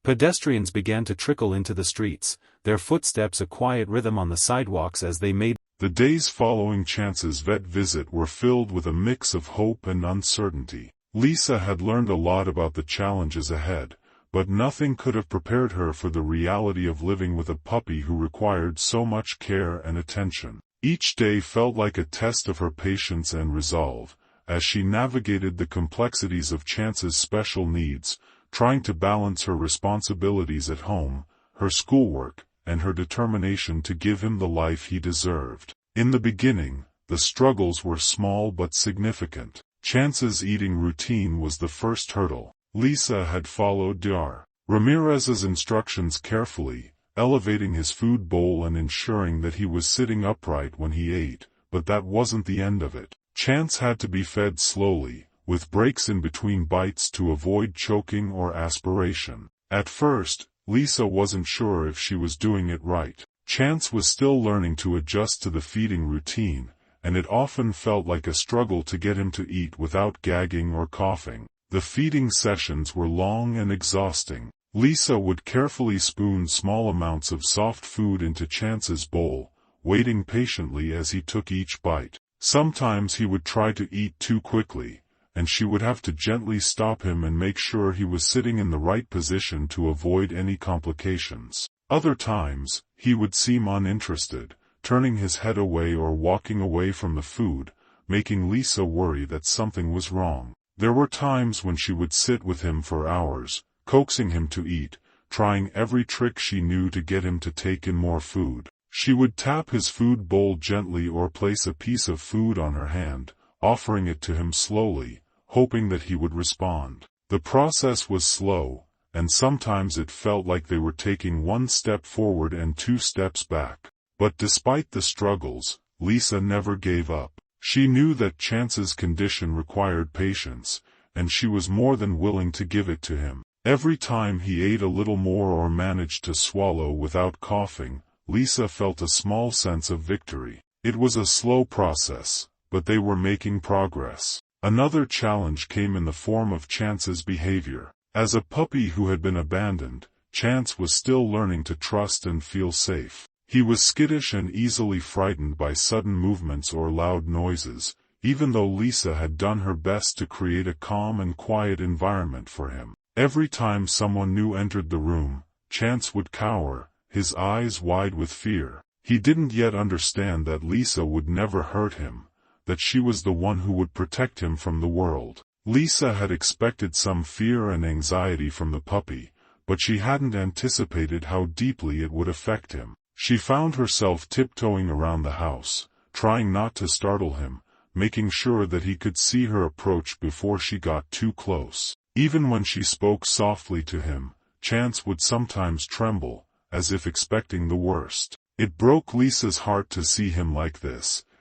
Pedestrians began to trickle into the streets, their footsteps a quiet rhythm on the sidewalks as they made. The days following Chance's vet visit were filled with a mix of hope and uncertainty. Lisa had learned a lot about the challenges ahead, but nothing could have prepared her for the reality of living with a puppy who required so much care and attention. Each day felt like a test of her patience and resolve, as she navigated the complexities of Chance's special needs, trying to balance her responsibilities at home, her schoolwork, and her determination to give him the life he deserved. In the beginning, the struggles were small but significant. Chance's eating routine was the first hurdle. Lisa had followed Dr. Ramirez's instructions carefully, elevating his food bowl and ensuring that he was sitting upright when he ate, but that wasn't the end of it. Chance had to be fed slowly, with breaks in between bites to avoid choking or aspiration. At first, Lisa wasn't sure if she was doing it right. Chance was still learning to adjust to the feeding routine, and it often felt like a struggle to get him to eat without gagging or coughing. The feeding sessions were long and exhausting. Lisa would carefully spoon small amounts of soft food into Chance's bowl, waiting patiently as he took each bite. Sometimes he would try to eat too quickly, and she would have to gently stop him and make sure he was sitting in the right position to avoid any complications. Other times, he would seem uninterested, turning his head away or walking away from the food, making Lisa worry that something was wrong. There were times when she would sit with him for hours, coaxing him to eat, trying every trick she knew to get him to take in more food. She would tap his food bowl gently or place a piece of food on her hand, offering it to him slowly, hoping that he would respond. The process was slow, and sometimes it felt like they were taking one step forward and two steps back. But despite the struggles, Lisa never gave up. She knew that Chance's condition required patience, and she was more than willing to give it to him. Every time he ate a little more or managed to swallow without coughing, Lisa felt a small sense of victory. It was a slow process, but they were making progress. Another challenge came in the form of Chance's behavior. As a puppy who had been abandoned, Chance was still learning to trust and feel safe. He was skittish and easily frightened by sudden movements or loud noises, even though Lisa had done her best to create a calm and quiet environment for him. Every time someone new entered the room, Chance would cower, his eyes wide with fear. He didn't yet understand that Lisa would never hurt him, that she was the one who would protect him from the world. Lisa had expected some fear and anxiety from the puppy, but she hadn't anticipated how deeply it would affect him. She found herself tiptoeing around the house, trying not to startle him, making sure that he could see her approach before she got too close. Even when she spoke softly to him, Chance would sometimes tremble, as if expecting the worst. It broke Lisa's heart to see him like this,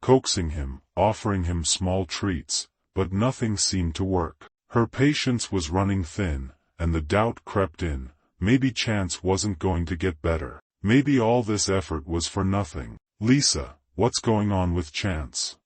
coaxing him, offering him small treats, but nothing seemed to work. Her patience was running thin, and the doubt crept in. Maybe Chance wasn't going to get better. Maybe all this effort was for nothing. "Lisa, what's going on with Chance?"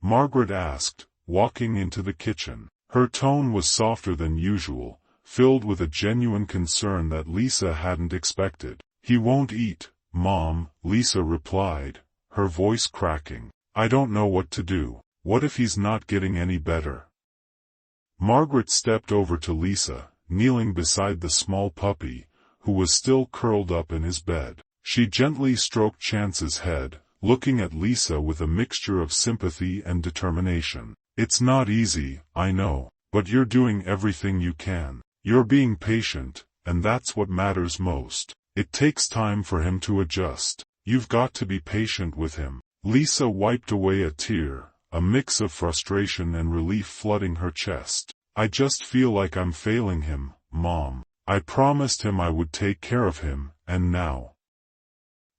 Margaret asked, walking into the kitchen. Her tone was softer than usual, filled with a genuine concern that Lisa hadn't expected. "He won't eat, Mom," Lisa replied, her voice cracking. "I don't know what to do. What if he's not getting any better?" Margaret stepped over to Lisa, kneeling beside the small puppy, who was still curled up in his bed. She gently stroked Chance's head, looking at Lisa with a mixture of sympathy and determination. "It's not easy, I know, but you're doing everything you can. You're being patient, and that's what matters most. It takes time for him to adjust. You've got to be patient with him." Lisa wiped away a tear, a mix of frustration and relief flooding her chest. "I just feel like I'm failing him, Mom. I promised him I would take care of him, and now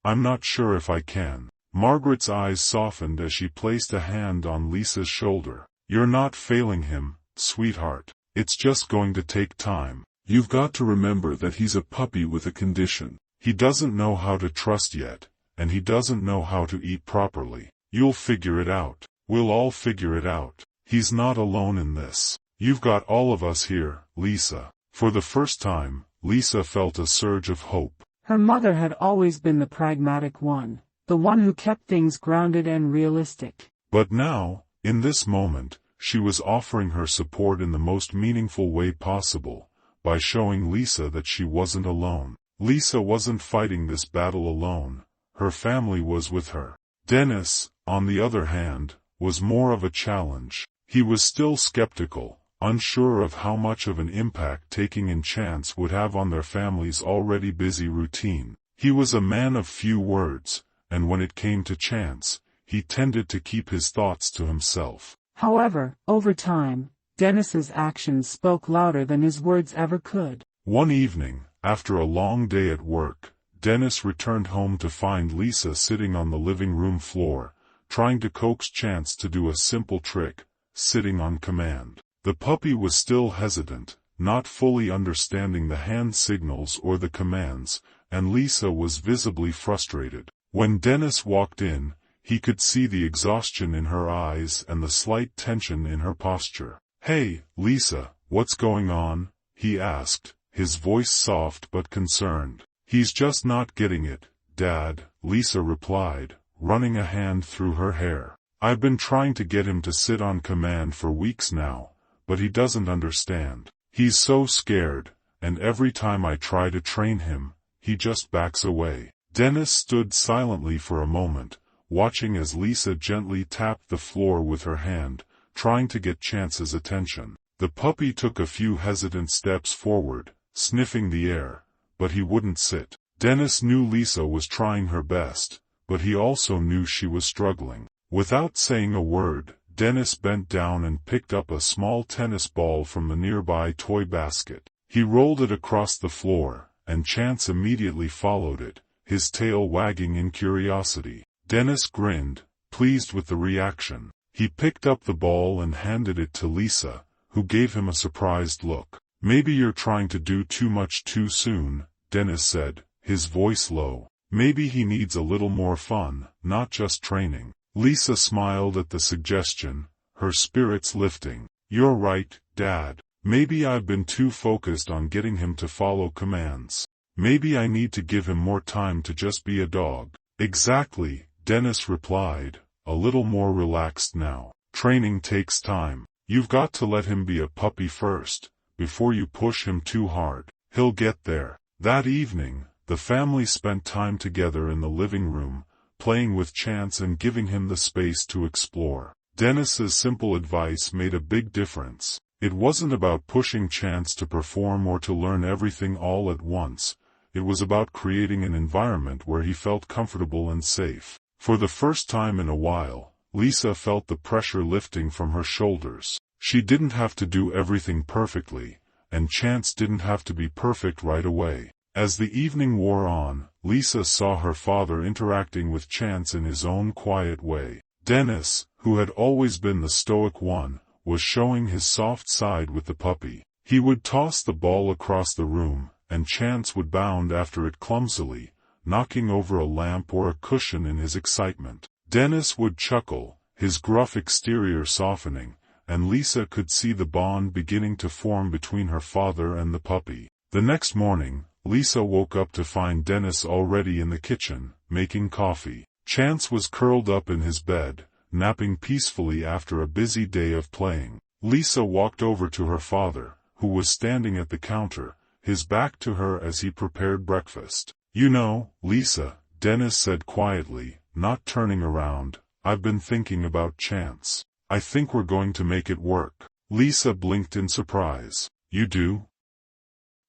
I'm not sure if I can." Margaret's eyes softened as she placed a hand on Lisa's shoulder. "You're not failing him, sweetheart. It's just going to take time. You've got to remember that he's a puppy with a condition. He doesn't know how to trust yet, and he doesn't know how to eat properly. You'll figure it out. We'll all figure it out. He's not alone in this. You've got all of us here, Lisa." For the first time, Lisa felt a surge of hope. Her mother had always been the pragmatic one, the one who kept things grounded and realistic. But now, in this moment, she was offering her support in the most meaningful way possible, by showing Lisa that she wasn't alone. Lisa wasn't fighting this battle alone. Her family was with her. Dennis, on the other hand, was more of a challenge. He was still skeptical, unsure of how much of an impact taking in Chance would have on their family's already busy routine. He was a man of few words, and when it came to Chance, he tended to keep his thoughts to himself. However, over time, Dennis's actions spoke louder than his words ever could. One evening, after a long day at work, Dennis returned home to find Lisa sitting on the living room floor, trying to coax Chance to do a simple trick, sitting on command. The puppy was still hesitant, not fully understanding the hand signals or the commands, and Lisa was visibly frustrated. When Dennis walked in, he could see the exhaustion in her eyes and the slight tension in her posture. "Hey, Lisa, what's going on?" he asked, his voice soft but concerned. "He's just not getting it, Dad," Lisa replied, running a hand through her hair. "I've been trying to get him to sit on command for weeks now, but he doesn't understand. He's so scared, and every time I try to train him, he just backs away." Dennis stood silently for a moment, watching as Lisa gently tapped the floor with her hand, trying to get Chance's attention. The puppy took a few hesitant steps forward, sniffing the air, but he wouldn't sit. Dennis knew Lisa was trying her best, but he also knew she was struggling. Without saying a word, Dennis bent down and picked up a small tennis ball from the nearby toy basket. He rolled it across the floor, and Chance immediately followed it, his tail wagging in curiosity. Dennis grinned, pleased with the reaction. He picked up the ball and handed it to Lisa, who gave him a surprised look. "Maybe you're trying to do too much too soon," Dennis said, his voice low. "Maybe he needs a little more fun, not just training." Lisa smiled at the suggestion, her spirits lifting. "You're right, Dad. Maybe I've been too focused on getting him to follow commands. Maybe I need to give him more time to just be a dog." "Exactly," Dennis replied, a little more relaxed now. "Training takes time. You've got to let him be a puppy first, before you push him too hard. He'll get there." That evening, the family spent time together in the living room, playing with Chance and giving him the space to explore. Dennis's simple advice made a big difference. It wasn't about pushing Chance to perform or to learn everything all at once. It was about creating an environment where he felt comfortable and safe. For the first time in a while, Lisa felt the pressure lifting from her shoulders. She didn't have to do everything perfectly, and Chance didn't have to be perfect right away. As the evening wore on, Lisa saw her father interacting with Chance in his own quiet way. Dennis, who had always been the stoic one, was showing his soft side with the puppy. He would toss the ball across the room, and Chance would bound after it clumsily, knocking over a lamp or a cushion in his excitement. Dennis would chuckle, his gruff exterior softening, and Lisa could see the bond beginning to form between her father and the puppy. The next morning, Lisa woke up to find Dennis already in the kitchen, making coffee. Chance was curled up in his bed, napping peacefully after a busy day of playing. Lisa walked over to her father, who was standing at the counter, his back to her as he prepared breakfast. "You know, Lisa," Dennis said quietly, not turning around, "I've been thinking about Chance. I think we're going to make it work." Lisa blinked in surprise. "You do?"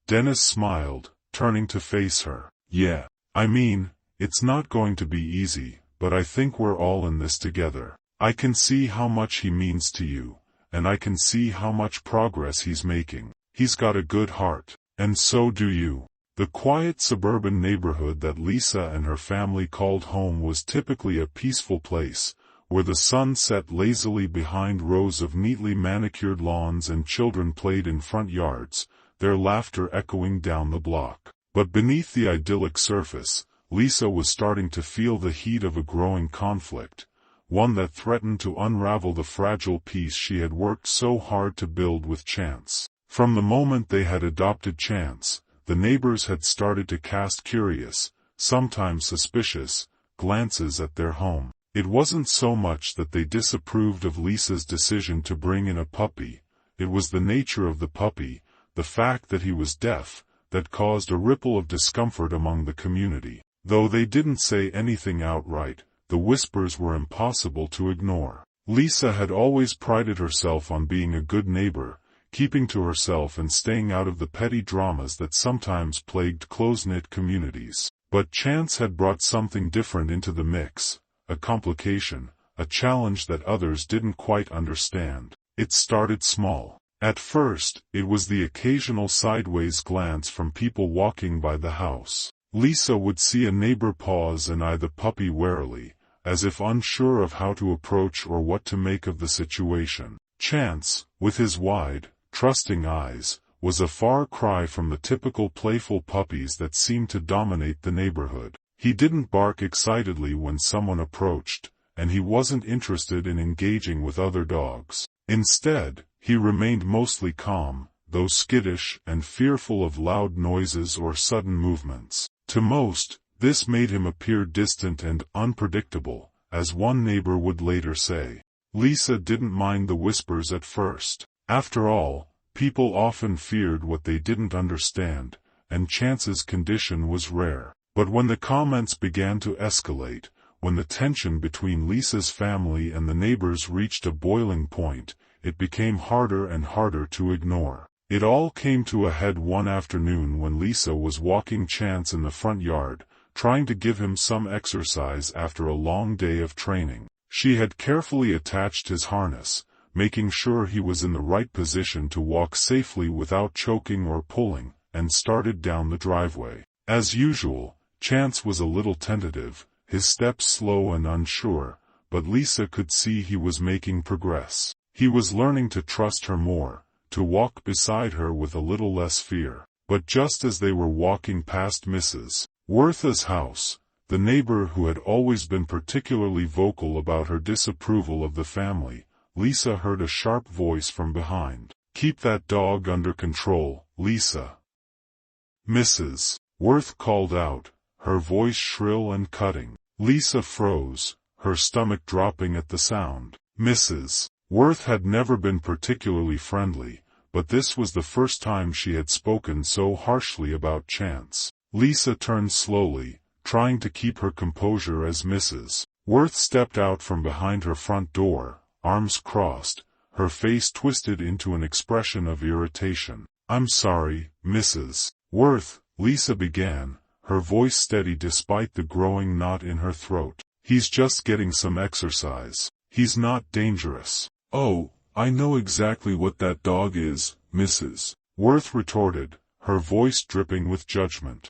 Dennis smiled, turning to face her. "Yeah. I mean, it's not going to be easy, but I think we're all in this together. I can see how much he means to you, and I can see how much progress he's making. He's got a good heart, and so do you." The quiet suburban neighborhood that Lisa and her family called home was typically a peaceful place, where the sun set lazily behind rows of neatly manicured lawns and children played in front yards, their laughter echoing down the block. But beneath the idyllic surface, Lisa was starting to feel the heat of a growing conflict, one that threatened to unravel the fragile peace she had worked so hard to build with Chance. From the moment they had adopted Chance, the neighbors had started to cast curious, sometimes suspicious, glances at their home. It wasn't so much that they disapproved of Lisa's decision to bring in a puppy, it was the nature of the puppy, the fact that he was deaf, that caused a ripple of discomfort among the community. Though they didn't say anything outright, the whispers were impossible to ignore. Lisa had always prided herself on being a good neighbor, keeping to herself and staying out of the petty dramas that sometimes plagued close-knit communities. But Chance had brought something different into the mix, a complication, a challenge that others didn't quite understand. It started small. At first, it was the occasional sideways glance from people walking by the house. Lisa would see a neighbor pause and eye the puppy warily, as if unsure of how to approach or what to make of the situation. Chance, with his wide, trusting eyes, was a far cry from the typical playful puppies that seemed to dominate the neighborhood. He didn't bark excitedly when someone approached, and he wasn't interested in engaging with other dogs. Instead, he remained mostly calm, though skittish and fearful of loud noises or sudden movements. To most, this made him appear distant and unpredictable, as one neighbor would later say. Lisa didn't mind the whispers at first. After all, people often feared what they didn't understand, and Chance's condition was rare. But when the comments began to escalate, when the tension between Lisa's family and the neighbors reached a boiling point, it became harder and harder to ignore. It all came to a head one afternoon when Lisa was walking Chance in the front yard, trying to give him some exercise after a long day of training. She had carefully attached his harness, making sure he was in the right position to walk safely without choking or pulling, and started down the driveway. As usual, Chance was a little tentative, his steps slow and unsure, but Lisa could see he was making progress. He was learning to trust her more, to walk beside her with a little less fear. But just as they were walking past Mrs. Wortha's house, the neighbor who had always been particularly vocal about her disapproval of the family, Lisa heard a sharp voice from behind. "Keep that dog under control, Lisa." Mrs. Worth called out, her voice shrill and cutting. Lisa froze, her stomach dropping at the sound. Mrs. Worth had never been particularly friendly, but this was the first time she had spoken so harshly about Chance. Lisa turned slowly, trying to keep her composure as Mrs. Worth stepped out from behind her front door, arms crossed, her face twisted into an expression of irritation. "I'm sorry, Mrs. Worth," Lisa began, her voice steady despite the growing knot in her throat. "He's just getting some exercise. He's not dangerous." "Oh, I know exactly what that dog is, Mrs. Worth retorted, her voice dripping with judgment.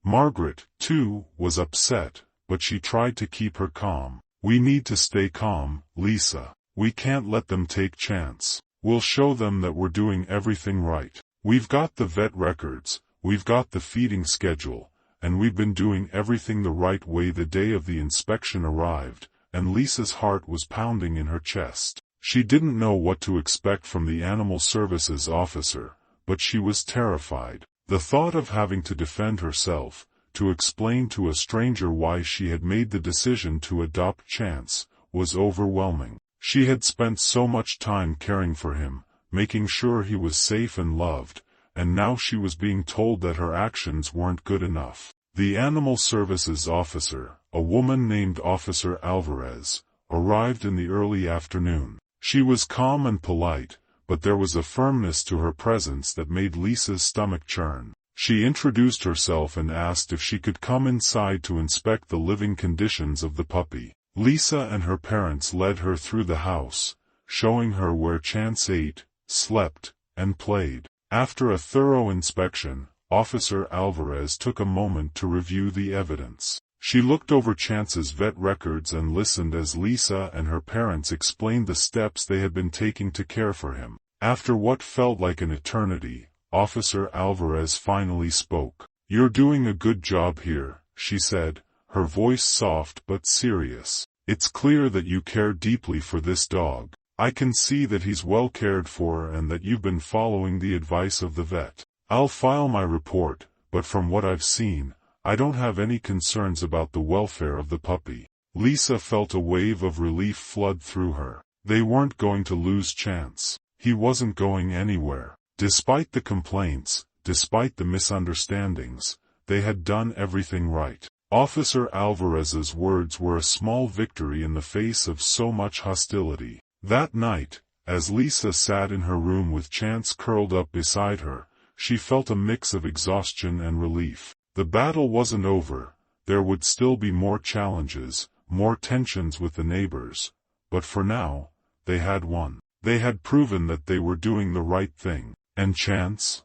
Margaret, too, was upset, but she tried to keep her calm. "We need to stay calm, Lisa. We can't let them take chance. We'll show them that we're doing everything right. We've got the vet records, we've got the feeding schedule, and we've been doing everything the right way." The day of the inspection arrived, and Lisa's heart was pounding in her chest. She didn't know what to expect from the animal services officer, but she was terrified. The thought of having to defend herself, to explain to a stranger why she had made the decision to adopt Chance, was overwhelming. She had spent so much time caring for him, making sure he was safe and loved, and now she was being told that her actions weren't good enough. The animal services officer, a woman named Officer Alvarez, arrived in the early afternoon. She was calm and polite, but there was a firmness to her presence that made Lisa's stomach churn. She introduced herself and asked if she could come inside to inspect the living conditions of the puppy. Lisa and her parents led her through the house, showing her where Chance ate, slept, and played. After a thorough inspection, Officer Alvarez took a moment to review the evidence. She looked over Chance's vet records and listened as Lisa and her parents explained the steps they had been taking to care for him. After what felt like an eternity, Officer Alvarez finally spoke. "You're doing a good job here," she said, her voice soft but serious. "It's clear that you care deeply for this dog. I can see that he's well cared for and that you've been following the advice of the vet. I'll file my report, but from what I've seen, I don't have any concerns about the welfare of the puppy." Lisa felt a wave of relief flood through her. They weren't going to lose Chance. He wasn't going anywhere. Despite the complaints, despite the misunderstandings, they had done everything right. Officer Alvarez's words were a small victory in the face of so much hostility. That night, as Lisa sat in her room with Chance curled up beside her, she felt a mix of exhaustion and relief. The battle wasn't over, there would still be more challenges, more tensions with the neighbors, but for now, they had won. They had proven that they were doing the right thing. And Chance?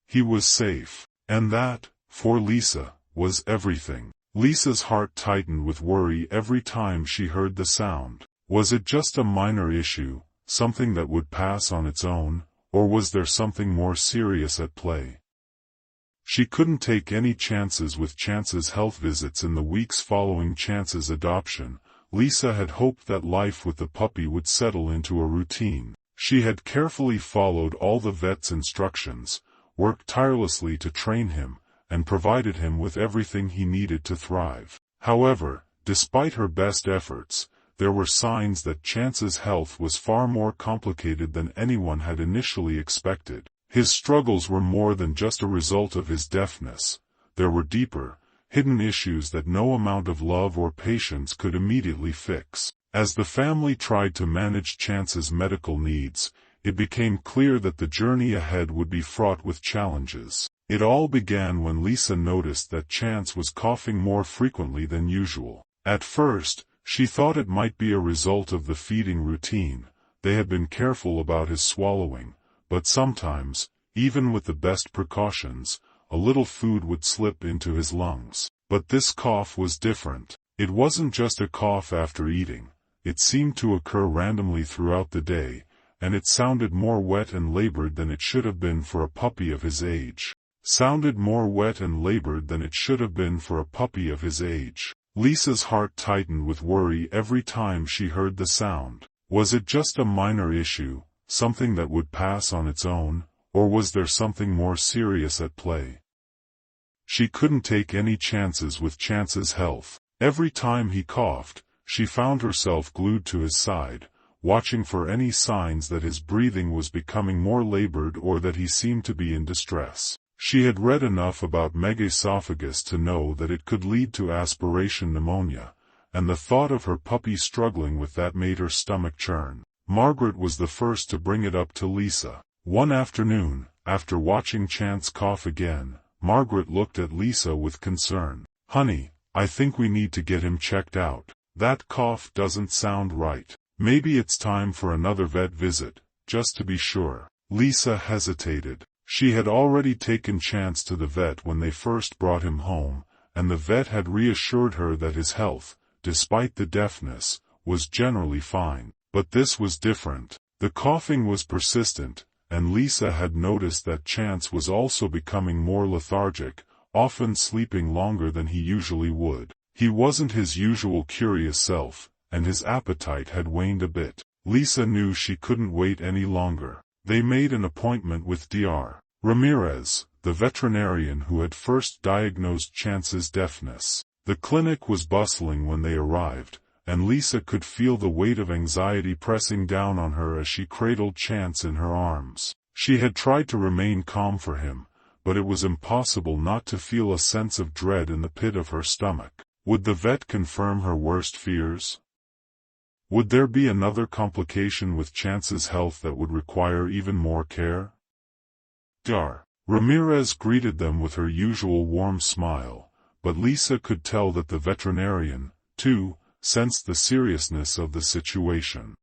He was safe. And that, for Lisa, was everything. Lisa's heart tightened with worry every time she heard the sound. Was it just a minor issue, something that would pass on its own, or was there something more serious at play? She couldn't take any chances with Chance's health visits in the weeks following Chance's adoption. Lisa had hoped that life with the puppy would settle into a routine. She had carefully followed all the vet's instructions, worked tirelessly to train him, and provided him with everything he needed to thrive. However, despite her best efforts, there were signs that Chance's health was far more complicated than anyone had initially expected. His struggles were more than just a result of his deafness. There were deeper, hidden issues that no amount of love or patience could immediately fix. As the family tried to manage Chance's medical needs, it became clear that the journey ahead would be fraught with challenges. It all began when Lisa noticed that Chance was coughing more frequently than usual. At first, she thought it might be a result of the feeding routine. They had been careful about his swallowing, but sometimes, even with the best precautions, a little food would slip into his lungs. But this cough was different. It wasn't just a cough after eating. It seemed to occur randomly throughout the day, and it sounded more wet and labored than it should have been for a puppy of his age. Sounded more wet and labored than it should have been for a puppy of his age. Lisa's heart tightened with worry every time she heard the sound. Was it just a minor issue, something that would pass on its own, or was there something more serious at play? She couldn't take any chances with Chance's health. Every time he coughed, she found herself glued to his side, watching for any signs that his breathing was becoming more labored or that he seemed to be in distress. She had read enough about megaesophagus to know that it could lead to aspiration pneumonia, and the thought of her puppy struggling with that made her stomach churn. Margaret was the first to bring it up to Lisa. One afternoon, after watching Chance cough again, Margaret looked at Lisa with concern. "Honey, I think we need to get him checked out. That cough doesn't sound right. Maybe it's time for another vet visit, just to be sure." Lisa hesitated. She had already taken Chance to the vet when they first brought him home, and the vet had reassured her that his health, despite the deafness, was generally fine. But this was different. The coughing was persistent, and Lisa had noticed that Chance was also becoming more lethargic, often sleeping longer than he usually would. He wasn't his usual curious self, and his appetite had waned a bit. Lisa knew she couldn't wait any longer. They made an appointment with Dr. Ramirez, the veterinarian who had first diagnosed Chance's deafness. The clinic was bustling when they arrived, and Lisa could feel the weight of anxiety pressing down on her as she cradled Chance in her arms. She had tried to remain calm for him, but it was impossible not to feel a sense of dread in the pit of her stomach. Would the vet confirm her worst fears? Would there be another complication with Chance's health that would require even more care? Dr. Ramirez greeted them with her usual warm smile, but Lisa could tell that the veterinarian, too, sensed the seriousness of the situation.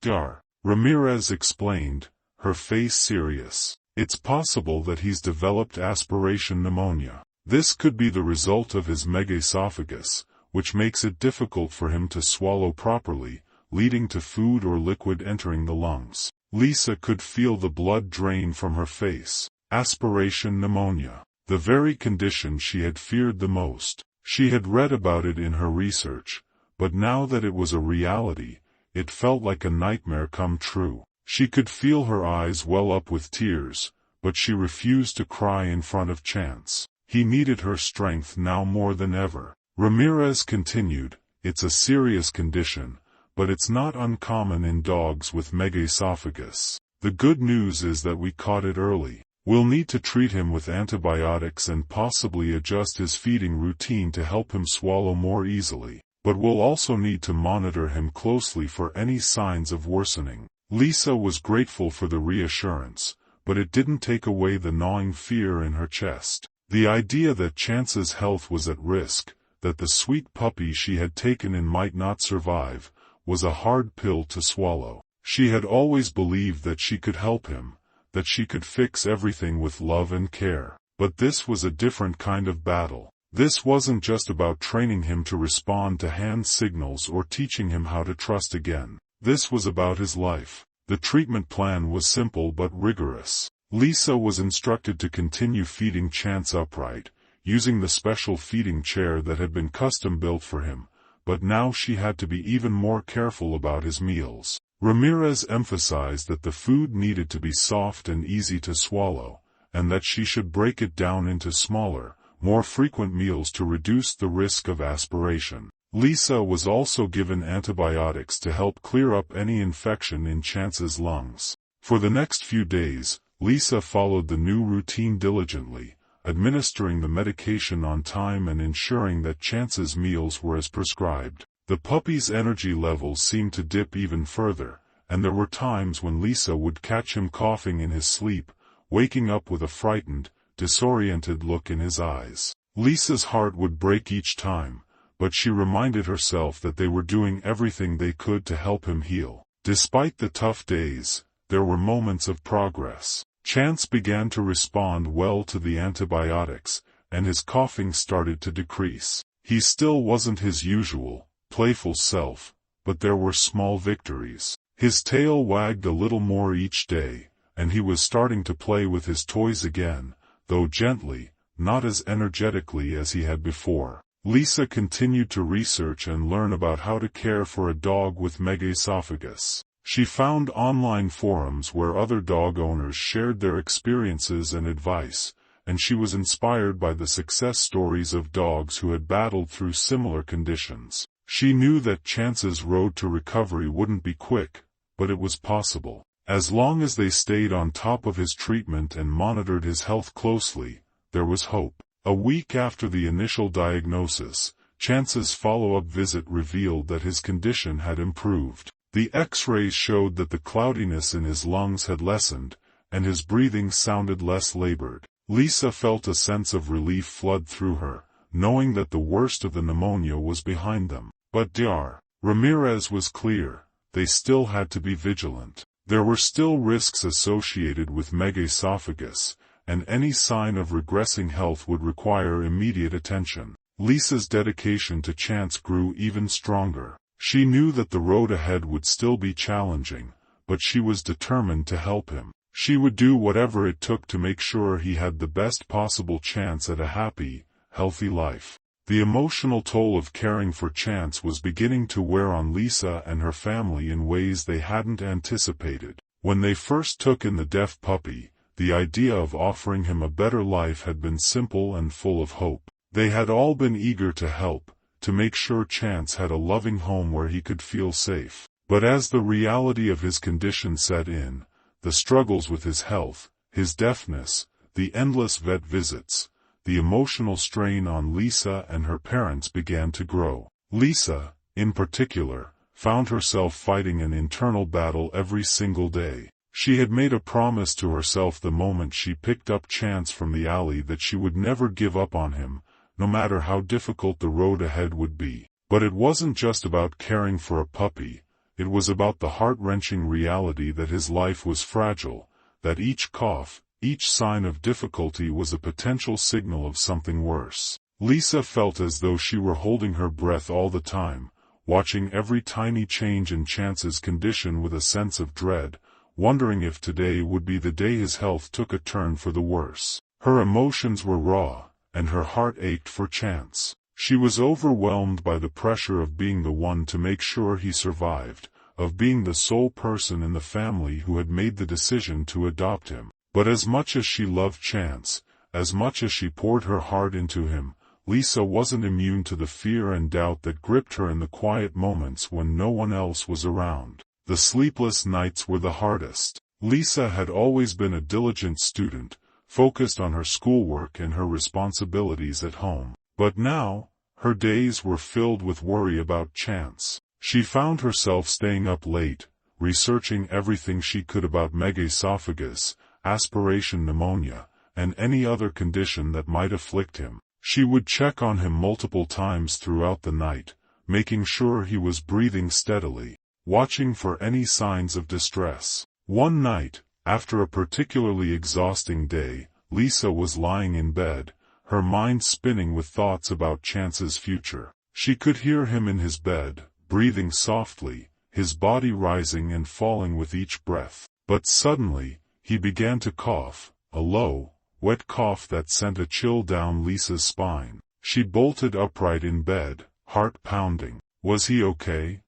Dr. Ramirez explained, her face serious. It's possible that he's developed aspiration pneumonia. This could be the result of his megaesophagus, which makes it difficult for him to swallow properly, leading to food or liquid entering the lungs. Lisa could feel the blood drain from her face. Aspiration pneumonia. The very condition she had feared the most. She had read about it in her research, but now that it was a reality, it felt like a nightmare come true. She could feel her eyes well up with tears, but she refused to cry in front of Chance. He needed her strength now more than ever. Ramirez continued, it's a serious condition, but it's not uncommon in dogs with megaesophagus. The good news is that we caught it early. We'll need to treat him with antibiotics and possibly adjust his feeding routine to help him swallow more easily. But we'll also need to monitor him closely for any signs of worsening. Lisa was grateful for the reassurance, but it didn't take away the gnawing fear in her chest. The idea that Chance's health was at risk, that the sweet puppy she had taken in might not survive, was a hard pill to swallow. She had always believed that she could help him, that she could fix everything with love and care. But this was a different kind of battle. This wasn't just about training him to respond to hand signals or teaching him how to trust again. This was about his life. The treatment plan was simple but rigorous. Lisa was instructed to continue feeding Chance upright, using the special feeding chair that had been custom-built for him, but now she had to be even more careful about his meals. Ramirez emphasized that the food needed to be soft and easy to swallow, and that she should break it down into smaller, more frequent meals to reduce the risk of aspiration. Lisa was also given antibiotics to help clear up any infection in Chance's lungs. For the next few days, Lisa followed the new routine diligently, administering the medication on time and ensuring that Chance's meals were as prescribed. The puppy's energy levels seemed to dip even further, and there were times when Lisa would catch him coughing in his sleep, waking up with a frightened, disoriented look in his eyes. Lisa's heart would break each time, but she reminded herself that they were doing everything they could to help him heal. Despite the tough days, there were moments of progress. Chance began to respond well to the antibiotics, and his coughing started to decrease. He still wasn't his usual, playful self, but there were small victories. His tail wagged a little more each day, and he was starting to play with his toys again, though gently, not as energetically as he had before. Lisa continued to research and learn about how to care for a dog with megaesophagus. She found online forums where other dog owners shared their experiences and advice, and she was inspired by the success stories of dogs who had battled through similar conditions. She knew that Chance's road to recovery wouldn't be quick, but it was possible. As long as they stayed on top of his treatment and monitored his health closely, there was hope. A week after the initial diagnosis, Chance's follow-up visit revealed that his condition had improved. The X-rays showed that the cloudiness in his lungs had lessened, and his breathing sounded less labored. Lisa felt a sense of relief flood through her, knowing that the worst of the pneumonia was behind them. But Dr. Ramirez was clear, they still had to be vigilant. There were still risks associated with megaesophagus, and any sign of regressing health would require immediate attention. Lisa's dedication to Chance grew even stronger. She knew that the road ahead would still be challenging, but she was determined to help him. She would do whatever it took to make sure he had the best possible chance at a happy, healthy life. The emotional toll of caring for Chance was beginning to wear on Lisa and her family in ways they hadn't anticipated. When they first took in the deaf puppy, the idea of offering him a better life had been simple and full of hope. They had all been eager to help, to make sure Chance had a loving home where he could feel safe. But as the reality of his condition set in, the struggles with his health, his deafness, the endless vet visits, the emotional strain on Lisa and her parents began to grow. Lisa, in particular, found herself fighting an internal battle every single day. She had made a promise to herself the moment she picked up Chance from the alley that she would never give up on him, no matter how difficult the road ahead would be. But it wasn't just about caring for a puppy, it was about the heart-wrenching reality that his life was fragile, that each cough, each sign of difficulty was a potential signal of something worse. Lisa felt as though she were holding her breath all the time, watching every tiny change in Chance's condition with a sense of dread, wondering if today would be the day his health took a turn for the worse. Her emotions were raw, and her heart ached for Chance. She was overwhelmed by the pressure of being the one to make sure he survived, of being the sole person in the family who had made the decision to adopt him. But as much as she loved Chance, as much as she poured her heart into him, Lisa wasn't immune to the fear and doubt that gripped her in the quiet moments when no one else was around. The sleepless nights were the hardest. Lisa had always been a diligent student, focused on her schoolwork and her responsibilities at home. But now, her days were filled with worry about Chance. She found herself staying up late, researching everything she could about megaesophagus, aspiration pneumonia, and any other condition that might afflict him. She would check on him multiple times throughout the night, making sure he was breathing steadily, watching for any signs of distress. One night, after a particularly exhausting day, Lisa was lying in bed, her mind spinning with thoughts about Chance's future. She could hear him in his bed, breathing softly, his body rising and falling with each breath. But suddenly, he began to cough, a low, wet cough that sent a chill down Lisa's spine. She bolted upright in bed, heart pounding. Was he okay?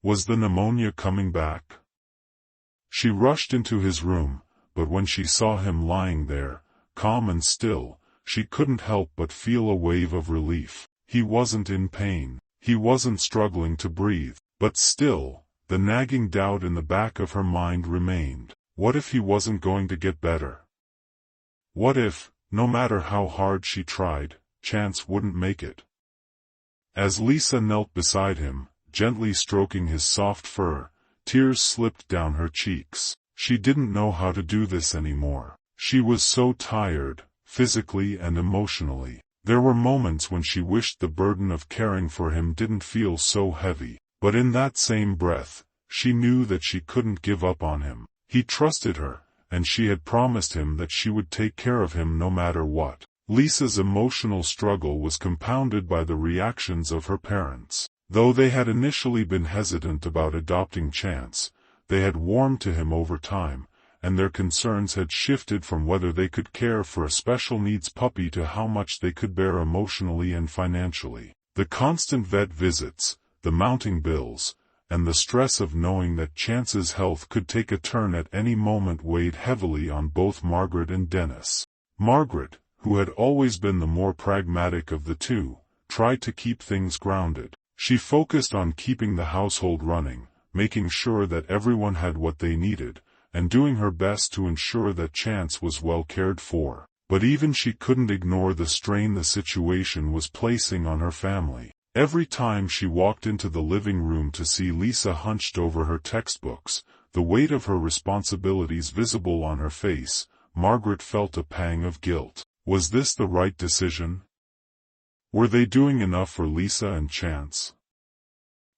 Was the pneumonia coming back? She rushed into his room, but when she saw him lying there, calm and still, she couldn't help but feel a wave of relief. He wasn't in pain. He wasn't struggling to breathe. But still, the nagging doubt in the back of her mind remained. What if he wasn't going to get better? What if, no matter how hard she tried, Chance wouldn't make it? As Lisa knelt beside him, gently stroking his soft fur, tears slipped down her cheeks. She didn't know how to do this anymore. She was so tired, physically and emotionally. There were moments when she wished the burden of caring for him didn't feel so heavy. But in that same breath, she knew that she couldn't give up on him. He trusted her, and she had promised him that she would take care of him no matter what. Lisa's emotional struggle was compounded by the reactions of her parents. Though they had initially been hesitant about adopting Chance, they had warmed to him over time, and their concerns had shifted from whether they could care for a special needs puppy to how much they could bear emotionally and financially. The constant vet visits, the mounting bills, and the stress of knowing that Chance's health could take a turn at any moment weighed heavily on both Margaret and Dennis. Margaret, who had always been the more pragmatic of the two, tried to keep things grounded. She focused on keeping the household running, making sure that everyone had what they needed, and doing her best to ensure that Chance was well cared for. But even she couldn't ignore the strain the situation was placing on her family. Every time she walked into the living room to see Lisa hunched over her textbooks, the weight of her responsibilities visible on her face, Margaret felt a pang of guilt. Was this the right decision? Were they doing enough for Lisa and Chance?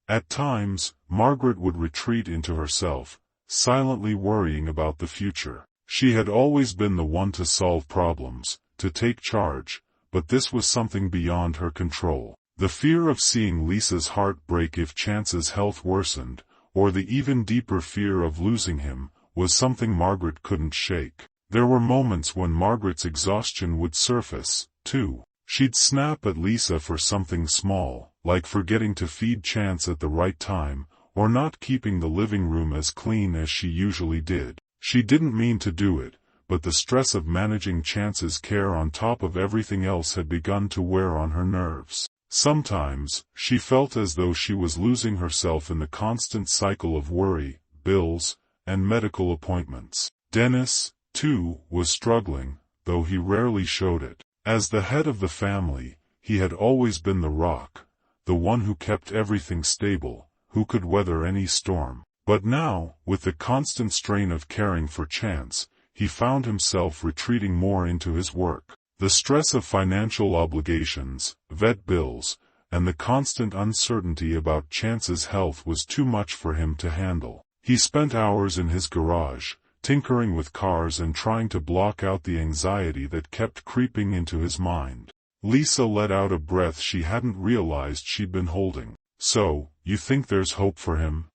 At times, Margaret would retreat into herself, silently worrying about the future. She had always been the one to solve problems, to take charge, but this was something beyond her control. The fear of seeing Lisa's heart break if Chance's health worsened, or the even deeper fear of losing him, was something Margaret couldn't shake. There were moments when Margaret's exhaustion would surface, too. She'd snap at Lisa for something small, like forgetting to feed Chance at the right time, or not keeping the living room as clean as she usually did. She didn't mean to do it, but the stress of managing Chance's care on top of everything else had begun to wear on her nerves. Sometimes, she felt as though she was losing herself in the constant cycle of worry, bills, and medical appointments. Dennis, too, was struggling, though he rarely showed it. As the head of the family, he had always been the rock, the one who kept everything stable, who could weather any storm. But now, with the constant strain of caring for Chance, he found himself retreating more into his work. The stress of financial obligations, vet bills, and the constant uncertainty about Chance's health was too much for him to handle. He spent hours in his garage, tinkering with cars and trying to block out the anxiety that kept creeping into his mind. Lisa let out a breath she hadn't realized she'd been holding. "So, you think there's hope for him?"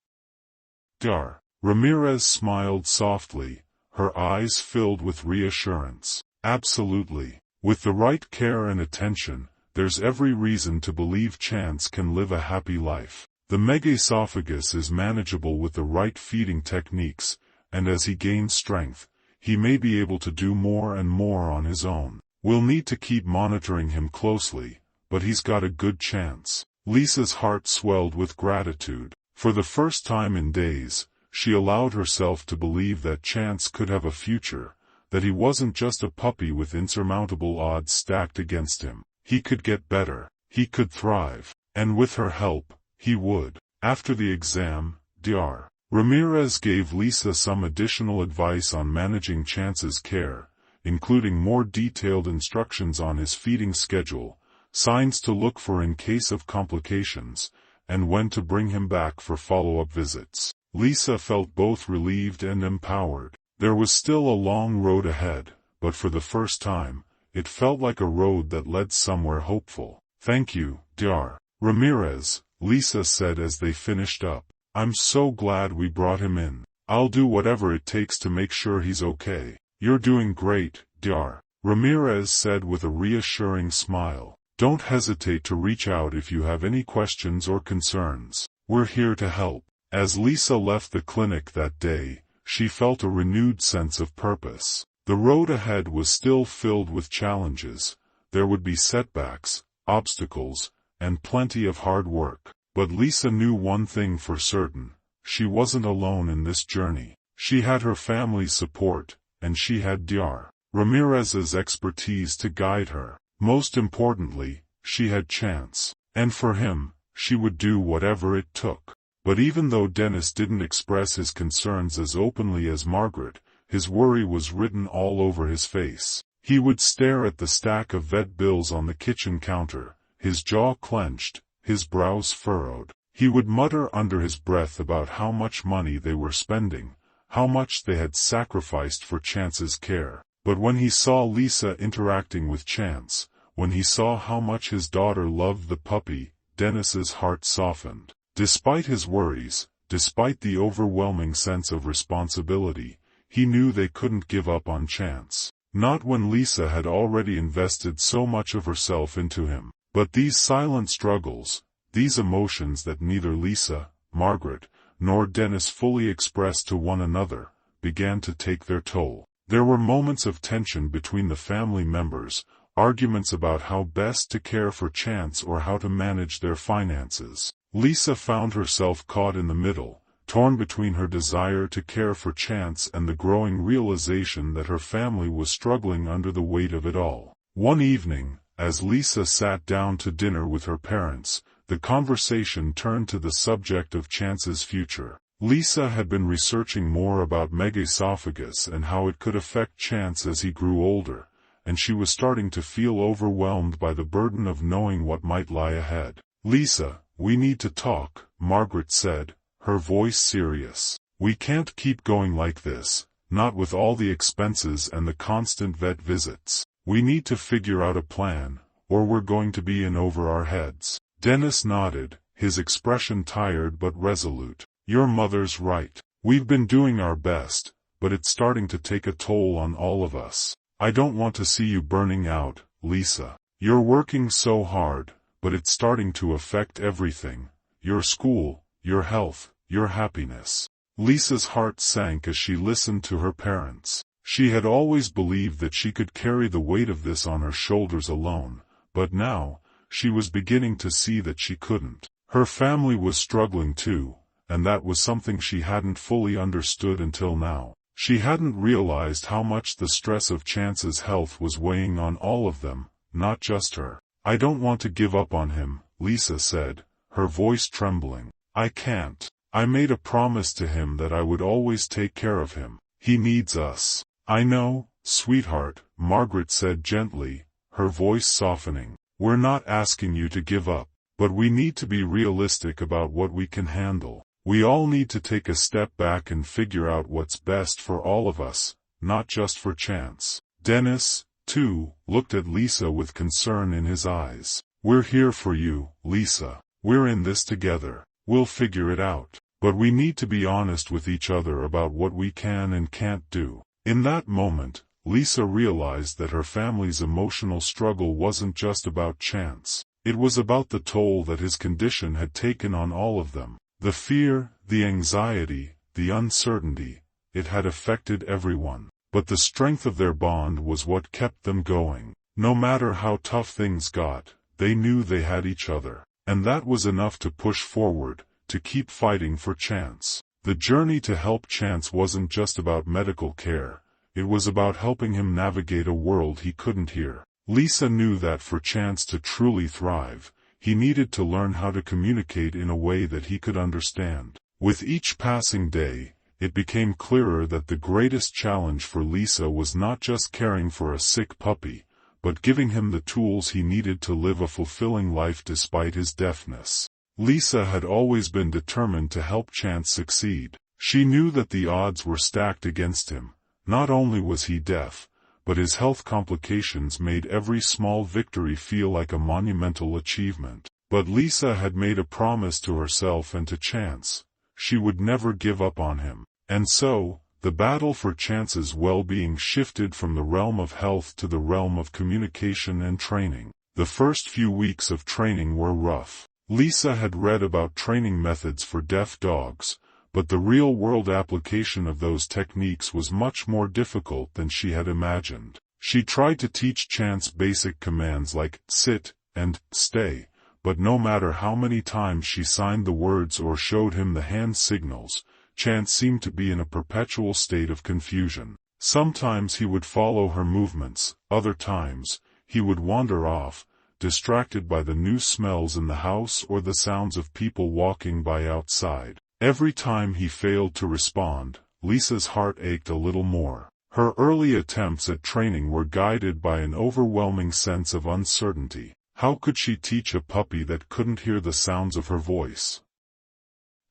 Dar. Ramirez smiled softly, her eyes filled with reassurance. "Absolutely. With the right care and attention, there's every reason to believe Chance can live a happy life. The megaesophagus is manageable with the right feeding techniques, and as he gains strength, he may be able to do more and more on his own. We'll need to keep monitoring him closely, but he's got a good chance." Lisa's heart swelled with gratitude. For the first time in days, she allowed herself to believe that Chance could have a future, that he wasn't just a puppy with insurmountable odds stacked against him. He could get better, he could thrive, and with her help, he would. After the exam, Dr. Ramirez gave Lisa some additional advice on managing Chance's care, including more detailed instructions on his feeding schedule, signs to look for in case of complications, and when to bring him back for follow-up visits. Lisa felt both relieved and empowered. There was still a long road ahead, but for the first time, it felt like a road that led somewhere hopeful. "Thank you, Dr. Ramirez," Lisa said as they finished up. "I'm so glad we brought him in. I'll do whatever it takes to make sure he's okay." "You're doing great, Dr. Ramirez said with a reassuring smile. "Don't hesitate to reach out if you have any questions or concerns. We're here to help." As Lisa left the clinic that day, she felt a renewed sense of purpose. The road ahead was still filled with challenges. There would be setbacks, obstacles, and plenty of hard work. But Lisa knew one thing for certain: she wasn't alone in this journey. She had her family's support, and she had Dr. Ramirez's expertise to guide her. Most importantly, she had Chance. And for him, she would do whatever it took. But even though Dennis didn't express his concerns as openly as Margaret, his worry was written all over his face. He would stare at the stack of vet bills on the kitchen counter, his jaw clenched, his brows furrowed. He would mutter under his breath about how much money they were spending, how much they had sacrificed for Chance's care. But when he saw Lisa interacting with Chance, when he saw how much his daughter loved the puppy, Dennis's heart softened. Despite his worries, despite the overwhelming sense of responsibility, he knew they couldn't give up on Chance. Not when Lisa had already invested so much of herself into him. But these silent struggles, these emotions that neither Lisa, Margaret, nor Dennis fully expressed to one another, began to take their toll. There were moments of tension between the family members, arguments about how best to care for Chance or how to manage their finances. Lisa found herself caught in the middle, torn between her desire to care for Chance and the growing realization that her family was struggling under the weight of it all. One evening, as Lisa sat down to dinner with her parents, the conversation turned to the subject of Chance's future. Lisa had been researching more about megaesophagus and how it could affect Chance as he grew older, and she was starting to feel overwhelmed by the burden of knowing what might lie ahead. "Lisa, we need to talk," Margaret said, her voice serious. We can't keep going like this, not with all the expenses and the constant vet visits. We need to figure out a plan, or we're going to be in over our heads. Dennis nodded, his expression tired but resolute. Your mother's right. We've been doing our best, but it's starting to take a toll on all of us. I don't want to see you burning out, Lisa. You're working so hard, but it's starting to affect everything. Your school, your health, your happiness. Lisa's heart sank as she listened to her parents. She had always believed that she could carry the weight of this on her shoulders alone, but now, she was beginning to see that she couldn't. Her family was struggling too, and that was something she hadn't fully understood until now. She hadn't realized how much the stress of Chance's health was weighing on all of them, not just her. I don't want to give up on him, Lisa said, her voice trembling. I can't. I made a promise to him that I would always take care of him. He needs us. I know, sweetheart, Margaret said gently, her voice softening. We're not asking you to give up, but we need to be realistic about what we can handle. We all need to take a step back and figure out what's best for all of us, not just for Chance. Dennis, too, looked at Lisa with concern in his eyes. We're here for you, Lisa. We're in this together. We'll figure it out. But we need to be honest with each other about what we can and can't do. In that moment, Lisa realized that her family's emotional struggle wasn't just about Chance. It was about the toll that his condition had taken on all of them. The fear, the anxiety, the uncertainty, it had affected everyone. But the strength of their bond was what kept them going. No matter how tough things got, they knew they had each other. And that was enough to push forward, to keep fighting for Chance. The journey to help Chance wasn't just about medical care. It was about helping him navigate a world he couldn't hear. Lisa knew that for Chance to truly thrive, he needed to learn how to communicate in a way that he could understand. With each passing day, it became clearer that the greatest challenge for Lisa was not just caring for a sick puppy, but giving him the tools he needed to live a fulfilling life despite his deafness. Lisa had always been determined to help Chance succeed. She knew that the odds were stacked against him. Not only was he deaf, but his health complications made every small victory feel like a monumental achievement. But Lisa had made a promise to herself and to Chance. She would never give up on him. And so, the battle for Chance's well-being shifted from the realm of health to the realm of communication and training. The first few weeks of training were rough. Lisa had read about training methods for deaf dogs, but the real-world application of those techniques was much more difficult than she had imagined. She tried to teach Chance basic commands like sit and stay, but no matter how many times she signed the words or showed him the hand signals, Chance seemed to be in a perpetual state of confusion. Sometimes he would follow her movements, other times, he would wander off, distracted by the new smells in the house or the sounds of people walking by outside. Every time he failed to respond, Lisa's heart ached a little more. Her early attempts at training were guided by an overwhelming sense of uncertainty. How could she teach a puppy that couldn't hear the sounds of her voice?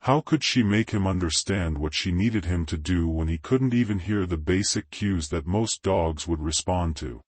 How could she make him understand what she needed him to do when he couldn't even hear the basic cues that most dogs would respond to?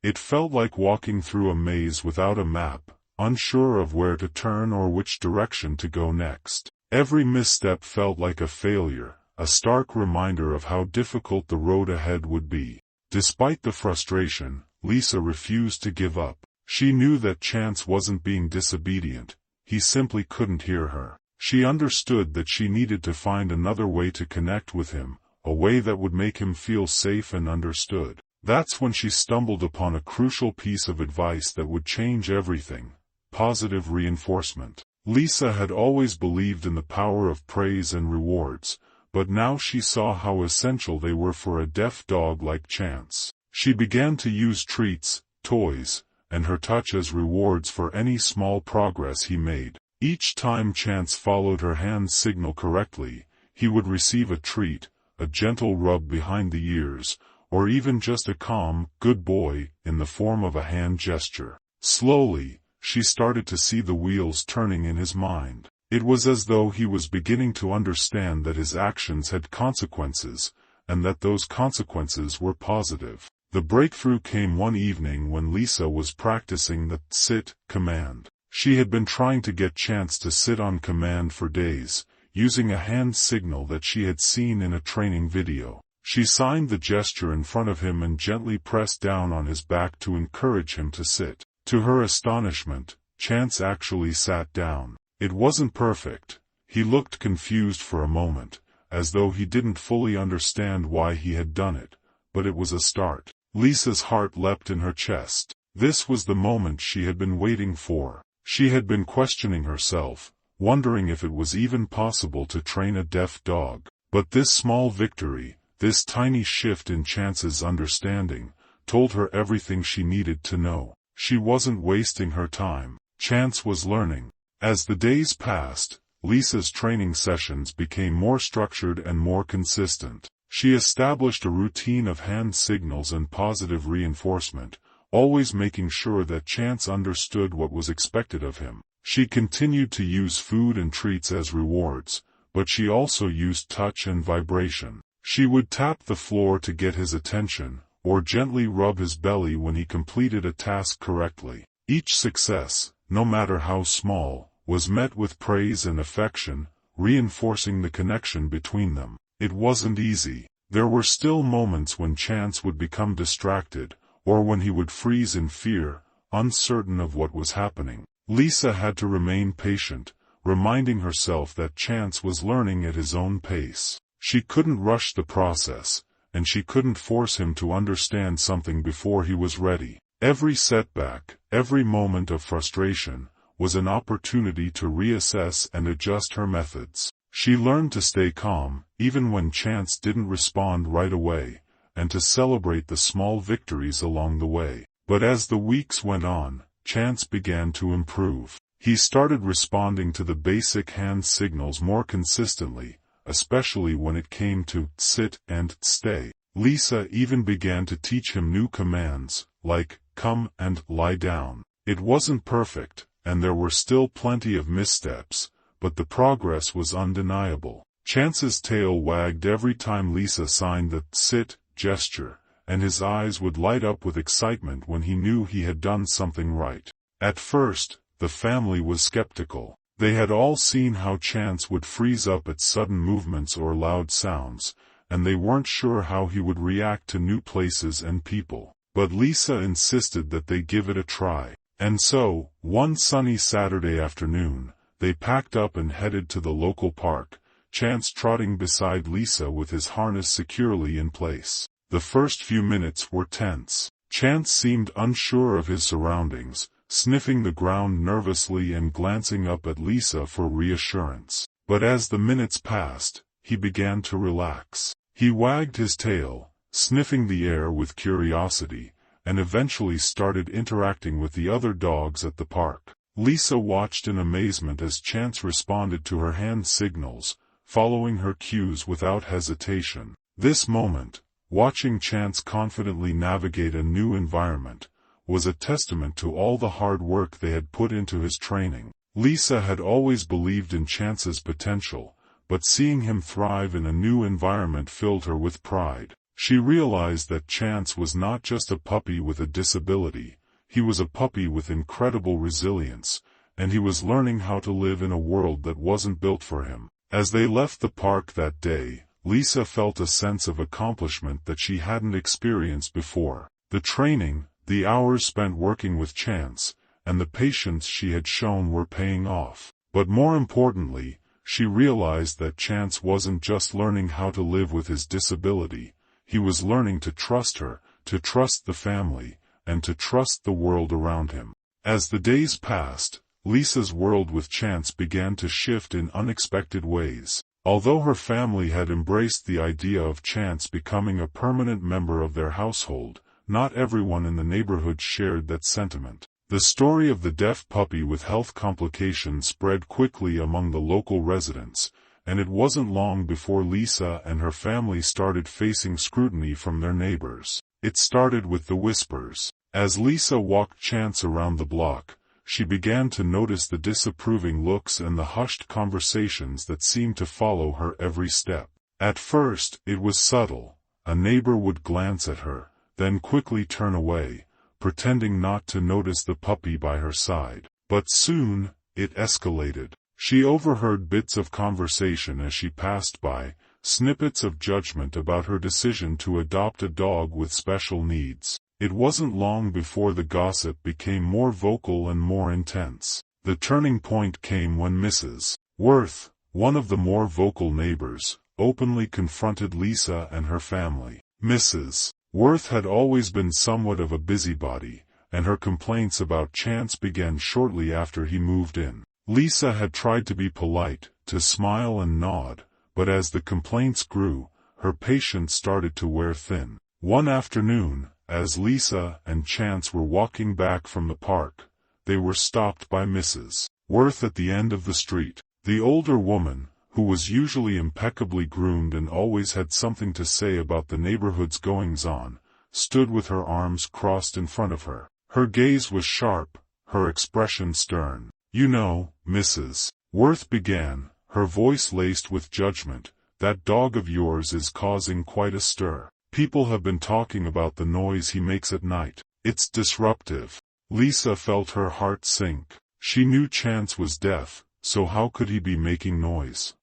It felt like walking through a maze without a map, unsure of where to turn or which direction to go next. Every misstep felt like a failure, a stark reminder of how difficult the road ahead would be. Despite the frustration, Lisa refused to give up. She knew that Chance wasn't being disobedient, he simply couldn't hear her. She understood that she needed to find another way to connect with him, a way that would make him feel safe and understood. That's when she stumbled upon a crucial piece of advice that would change everything: positive reinforcement. Lisa had always believed in the power of praise and rewards, but now she saw how essential they were for a deaf dog like Chance. She began to use treats, toys, and her touch as rewards for any small progress he made. Each time Chance followed her hand signal correctly, he would receive a treat, a gentle rub behind the ears, or even just a calm, good boy, in the form of a hand gesture. Slowly, she started to see the wheels turning in his mind. It was as though he was beginning to understand that his actions had consequences, and that those consequences were positive. The breakthrough came one evening when Lisa was practicing the sit command. She had been trying to get Chance to sit on command for days, using a hand signal that she had seen in a training video. She signed the gesture in front of him and gently pressed down on his back to encourage him to sit. To her astonishment, Chance actually sat down. It wasn't perfect. He looked confused for a moment, as though he didn't fully understand why he had done it, but it was a start. Lisa's heart leapt in her chest. This was the moment she had been waiting for. She had been questioning herself, wondering if it was even possible to train a deaf dog. But this small victory, this tiny shift in Chance's understanding, told her everything she needed to know. She wasn't wasting her time. Chance was learning. As the days passed, Lisa's training sessions became more structured and more consistent. She established a routine of hand signals and positive reinforcement, always making sure that Chance understood what was expected of him. She continued to use food and treats as rewards, but she also used touch and vibration. She would tap the floor to get his attention, or gently rub his belly when he completed a task correctly. Each success, no matter how small, was met with praise and affection, reinforcing the connection between them. It wasn't easy. There were still moments when Chance would become distracted, or when he would freeze in fear, uncertain of what was happening. Lisa had to remain patient, reminding herself that Chance was learning at his own pace. She couldn't rush the process, and she couldn't force him to understand something before he was ready. Every setback, every moment of frustration, was an opportunity to reassess and adjust her methods. She learned to stay calm, even when Chance didn't respond right away, and to celebrate the small victories along the way. But as the weeks went on, Chance began to improve. He started responding to the basic hand signals more consistently, especially when it came to sit and stay. Lisa even began to teach him new commands, like come and lie down. It wasn't perfect, and there were still plenty of missteps, but the progress was undeniable. Chance's tail wagged every time Lisa signed the sit gesture, and his eyes would light up with excitement when he knew he had done something right. At first, the family was skeptical. They had all seen how Chance would freeze up at sudden movements or loud sounds, and they weren't sure how he would react to new places and people. But Lisa insisted that they give it a try. And so, one sunny Saturday afternoon, they packed up and headed to the local park, Chance trotting beside Lisa with his harness securely in place. The first few minutes were tense. Chance seemed unsure of his surroundings, sniffing the ground nervously and glancing up at Lisa for reassurance. But as the minutes passed, he began to relax. He wagged his tail, sniffing the air with curiosity, and eventually started interacting with the other dogs at the park. Lisa watched in amazement as Chance responded to her hand signals, following her cues without hesitation. This moment, watching Chance confidently navigate a new environment, was a testament to all the hard work they had put into his training. Lisa had always believed in Chance's potential, but seeing him thrive in a new environment filled her with pride. She realized that Chance was not just a puppy with a disability, he was a puppy with incredible resilience, and he was learning how to live in a world that wasn't built for him. As they left the park that day, Lisa felt a sense of accomplishment that she hadn't experienced before. The training, the hours spent working with Chance, and the patience she had shown were paying off. But more importantly, she realized that Chance wasn't just learning how to live with his disability, he was learning to trust her, to trust the family, and to trust the world around him. As the days passed, Lisa's world with Chance began to shift in unexpected ways. Although her family had embraced the idea of Chance becoming a permanent member of their household, not everyone in the neighborhood shared that sentiment. The story of the deaf puppy with health complications spread quickly among the local residents, and it wasn't long before Lisa and her family started facing scrutiny from their neighbors. It started with the whispers. As Lisa walked Chance around the block, she began to notice the disapproving looks and the hushed conversations that seemed to follow her every step. At first, it was subtle. A neighbor would glance at her, then quickly turn away, pretending not to notice the puppy by her side. But soon, it escalated. She overheard bits of conversation as she passed by, snippets of judgment about her decision to adopt a dog with special needs. It wasn't long before the gossip became more vocal and more intense. The turning point came when Mrs. Worth, one of the more vocal neighbors, openly confronted Lisa and her family. Mrs. Worth had always been somewhat of a busybody, and her complaints about Chance began shortly after he moved in. Lisa had tried to be polite, to smile and nod, but as the complaints grew, her patience started to wear thin. One afternoon, as Lisa and Chance were walking back from the park, they were stopped by Mrs. Worth at the end of the street. The older woman, who was usually impeccably groomed and always had something to say about the neighborhood's goings-on, stood with her arms crossed in front of her. Her gaze was sharp, her expression stern. "You know, Mrs. Worth began, her voice laced with judgment, that dog of yours is causing quite a stir. People have been talking about the noise he makes at night. It's disruptive." Lisa felt her heart sink. She knew Chance was deaf, so how could he be making noise?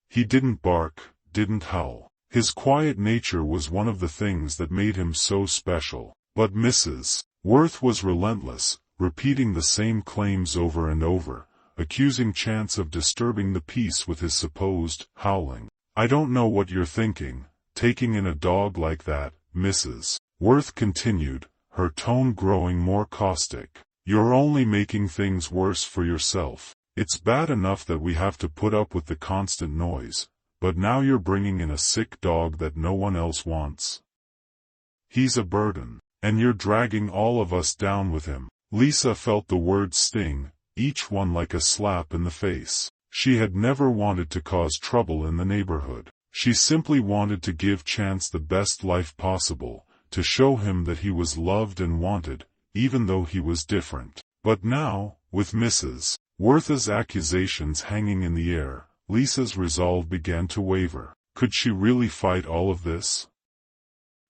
He didn't bark, didn't howl. His quiet nature was one of the things that made him so special. But Mrs. Worth was relentless, repeating the same claims over and over, accusing Chance of disturbing the peace with his supposed howling. "I don't know what you're thinking, taking in a dog like that," Mrs. Worth continued, her tone growing more caustic. "You're only making things worse for yourself. It's bad enough that we have to put up with the constant noise, but now you're bringing in a sick dog that no one else wants. He's a burden, and you're dragging all of us down with him." Lisa felt the words sting, each one like a slap in the face. She had never wanted to cause trouble in the neighborhood. She simply wanted to give Chance the best life possible, to show him that he was loved and wanted, even though he was different. But now, with Mrs. Worth's accusations hanging in the air, Lisa's resolve began to waver. Could she really fight all of this?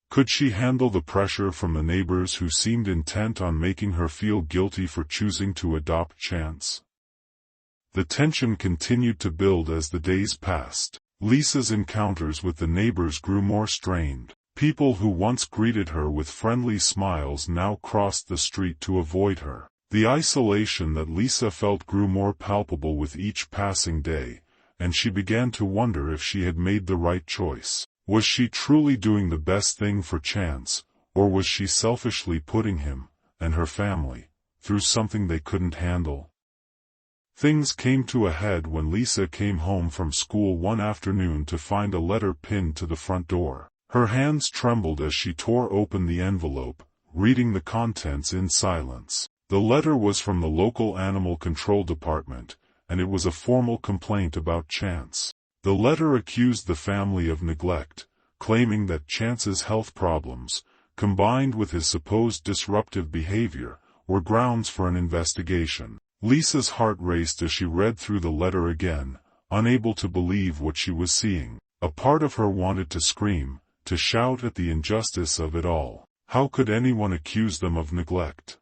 Could she handle the pressure from the neighbors who seemed intent on making her feel guilty for choosing to adopt Chance? The tension continued to build as the days passed. Lisa's encounters with the neighbors grew more strained. People who once greeted her with friendly smiles now crossed the street to avoid her. The isolation that Lisa felt grew more palpable with each passing day, and she began to wonder if she had made the right choice. Was she truly doing the best thing for Chance, or was she selfishly putting him, and her family, through something they couldn't handle? Things came to a head when Lisa came home from school one afternoon to find a letter pinned to the front door. Her hands trembled as she tore open the envelope, reading the contents in silence. The letter was from the local animal control department, and it was a formal complaint about Chance. The letter accused the family of neglect, claiming that Chance's health problems, combined with his supposed disruptive behavior, were grounds for an investigation. Lisa's heart raced as she read through the letter again, unable to believe what she was seeing. A part of her wanted to scream, to shout at the injustice of it all. How could anyone accuse them of neglect?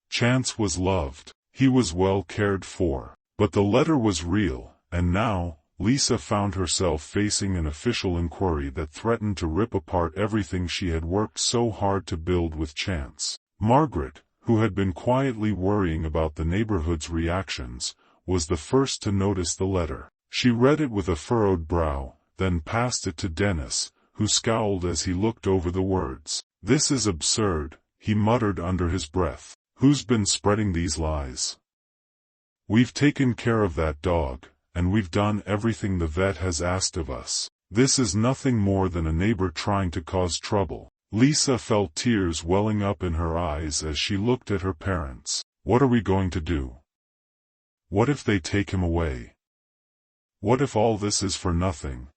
Chance was loved. He was well cared for. But the letter was real, and now, Lisa found herself facing an official inquiry that threatened to rip apart everything she had worked so hard to build with Chance. Margaret, who had been quietly worrying about the neighborhood's reactions, was the first to notice the letter. She read it with a furrowed brow, then passed it to Dennis, who scowled as he looked over the words. "This is absurd," he muttered under his breath. "Who's been spreading these lies? We've taken care of that dog, and we've done everything the vet has asked of us. This is nothing more than a neighbor trying to cause trouble." Lisa felt tears welling up in her eyes as she looked at her parents. What are we going to do? What if they take him away? What if all this is for nothing?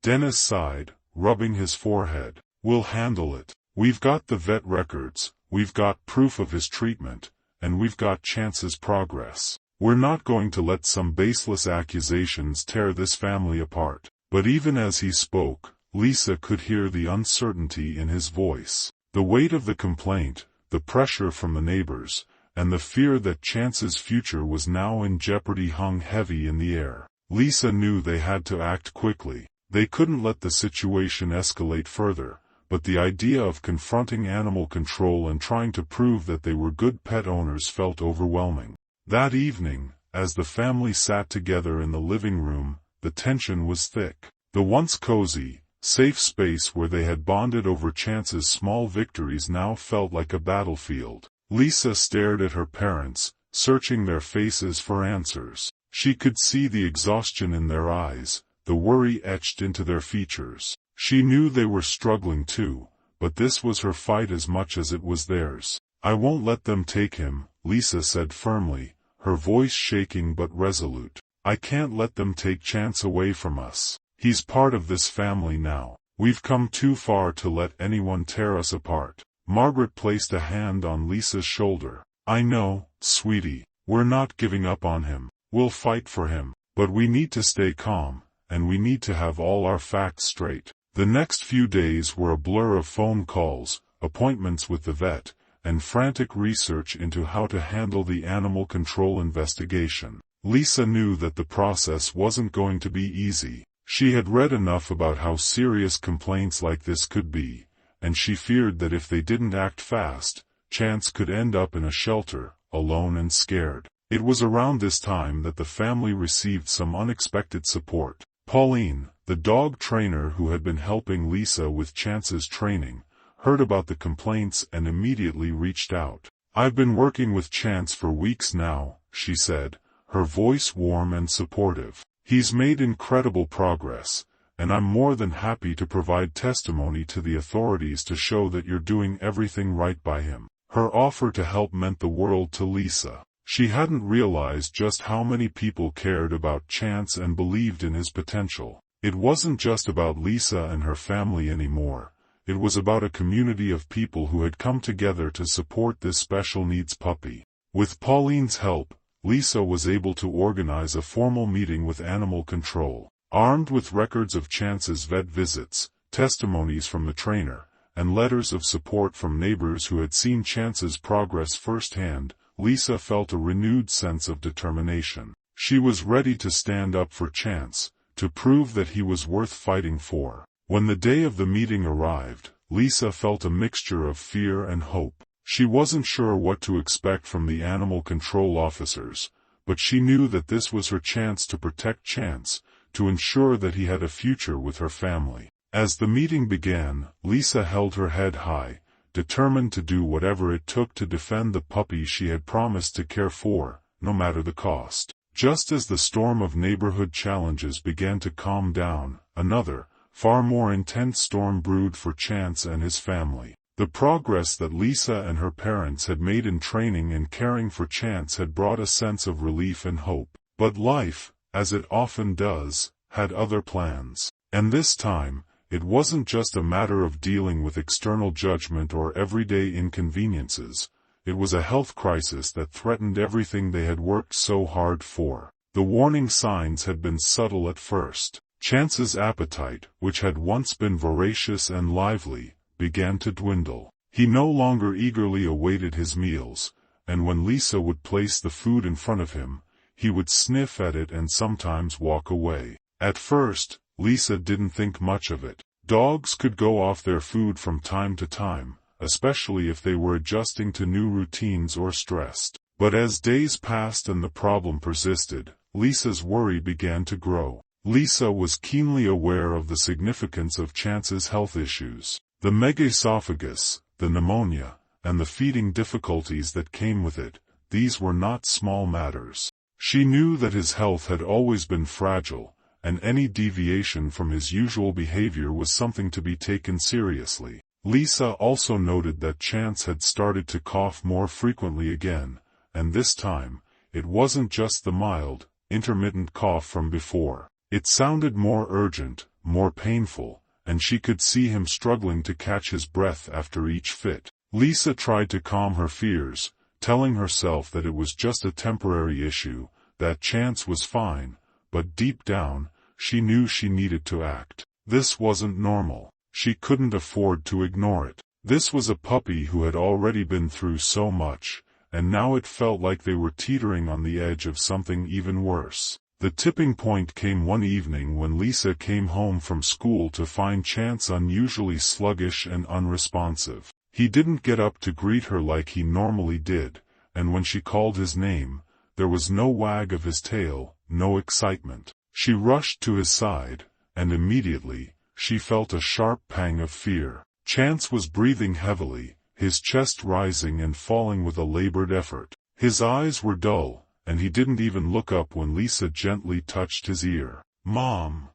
Dennis sighed, rubbing his forehead. "We'll handle it. We've got the vet records, we've got proof of his treatment, and we've got Chance's progress. We're not going to let some baseless accusations tear this family apart." But even as he spoke, Lisa could hear the uncertainty in his voice. The weight of the complaint, the pressure from the neighbors, and the fear that Chance's future was now in jeopardy hung heavy in the air. Lisa knew they had to act quickly. They couldn't let the situation escalate further, but the idea of confronting animal control and trying to prove that they were good pet owners felt overwhelming. That evening, as the family sat together in the living room, the tension was thick. The once cozy, safe space where they had bonded over Chance's small victories now felt like a battlefield. Lisa stared at her parents, searching their faces for answers. She could see the exhaustion in their eyes, the worry etched into their features. She knew they were struggling too, but this was her fight as much as it was theirs. "I won't let them take him," Lisa said firmly, her voice shaking but resolute. "I can't let them take Chance away from us. He's part of this family now. We've come too far to let anyone tear us apart." Margaret placed a hand on Lisa's shoulder. "I know, sweetie, we're not giving up on him. We'll fight for him. But we need to stay calm, and we need to have all our facts straight." The next few days were a blur of phone calls, appointments with the vet, and frantic research into how to handle the animal control investigation. Lisa knew that the process wasn't going to be easy. She had read enough about how serious complaints like this could be, and she feared that if they didn't act fast, Chance could end up in a shelter, alone and scared. It was around this time that the family received some unexpected support. Pauline, the dog trainer who had been helping Lisa with Chance's training, heard about the complaints and immediately reached out. "I've been working with Chance for weeks now," she said, her voice warm and supportive. "He's made incredible progress, and I'm more than happy to provide testimony to the authorities to show that you're doing everything right by him." Her offer to help meant the world to Lisa. She hadn't realized just how many people cared about Chance and believed in his potential. It wasn't just about Lisa and her family anymore. It was about a community of people who had come together to support this special needs puppy. With Pauline's help, Lisa was able to organize a formal meeting with animal control. Armed with records of Chance's vet visits, testimonies from the trainer, and letters of support from neighbors who had seen Chance's progress firsthand, Lisa felt a renewed sense of determination. She was ready to stand up for Chance, to prove that he was worth fighting for. When the day of the meeting arrived, Lisa felt a mixture of fear and hope. She wasn't sure what to expect from the animal control officers, but she knew that this was her chance to protect Chance, to ensure that he had a future with her family. As the meeting began, Lisa held her head high, determined to do whatever it took to defend the puppy she had promised to care for, no matter the cost. Just as the storm of neighborhood challenges began to calm down, another, far more intense storm brewed for Chance and his family. The progress that Lisa and her parents had made in training and caring for Chance had brought a sense of relief and hope. But life, as it often does, had other plans. And this time, it wasn't just a matter of dealing with external judgment or everyday inconveniences. It was a health crisis that threatened everything they had worked so hard for. The warning signs had been subtle at first. Chance's appetite, which had once been voracious and lively, began to dwindle. He no longer eagerly awaited his meals, and when Lisa would place the food in front of him, he would sniff at it and sometimes walk away. At first, Lisa didn't think much of it. Dogs could go off their food from time to time, especially if they were adjusting to new routines or stressed. But as days passed and the problem persisted, Lisa's worry began to grow. Lisa was keenly aware of the significance of Chance's health issues. The megaesophagus, the pneumonia, and the feeding difficulties that came with it, these were not small matters. She knew that his health had always been fragile, and any deviation from his usual behavior was something to be taken seriously. Lisa also noted that Chance had started to cough more frequently again, and this time, it wasn't just the mild, intermittent cough from before. It sounded more urgent, more painful, and she could see him struggling to catch his breath after each fit. Lisa tried to calm her fears, telling herself that it was just a temporary issue, that Chance was fine, but deep down, she knew she needed to act. This wasn't normal. She couldn't afford to ignore it. This was a puppy who had already been through so much, and now it felt like they were teetering on the edge of something even worse. The tipping point came one evening when Lisa came home from school to find Chance unusually sluggish and unresponsive. He didn't get up to greet her like he normally did, and when she called his name, there was no wag of his tail, no excitement. She rushed to his side, and immediately, she felt a sharp pang of fear. Chance was breathing heavily, his chest rising and falling with a labored effort. His eyes were dull, and he didn't even look up when Lisa gently touched his ear. "Mom!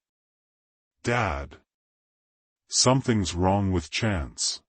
Dad! Something's wrong with Chance!"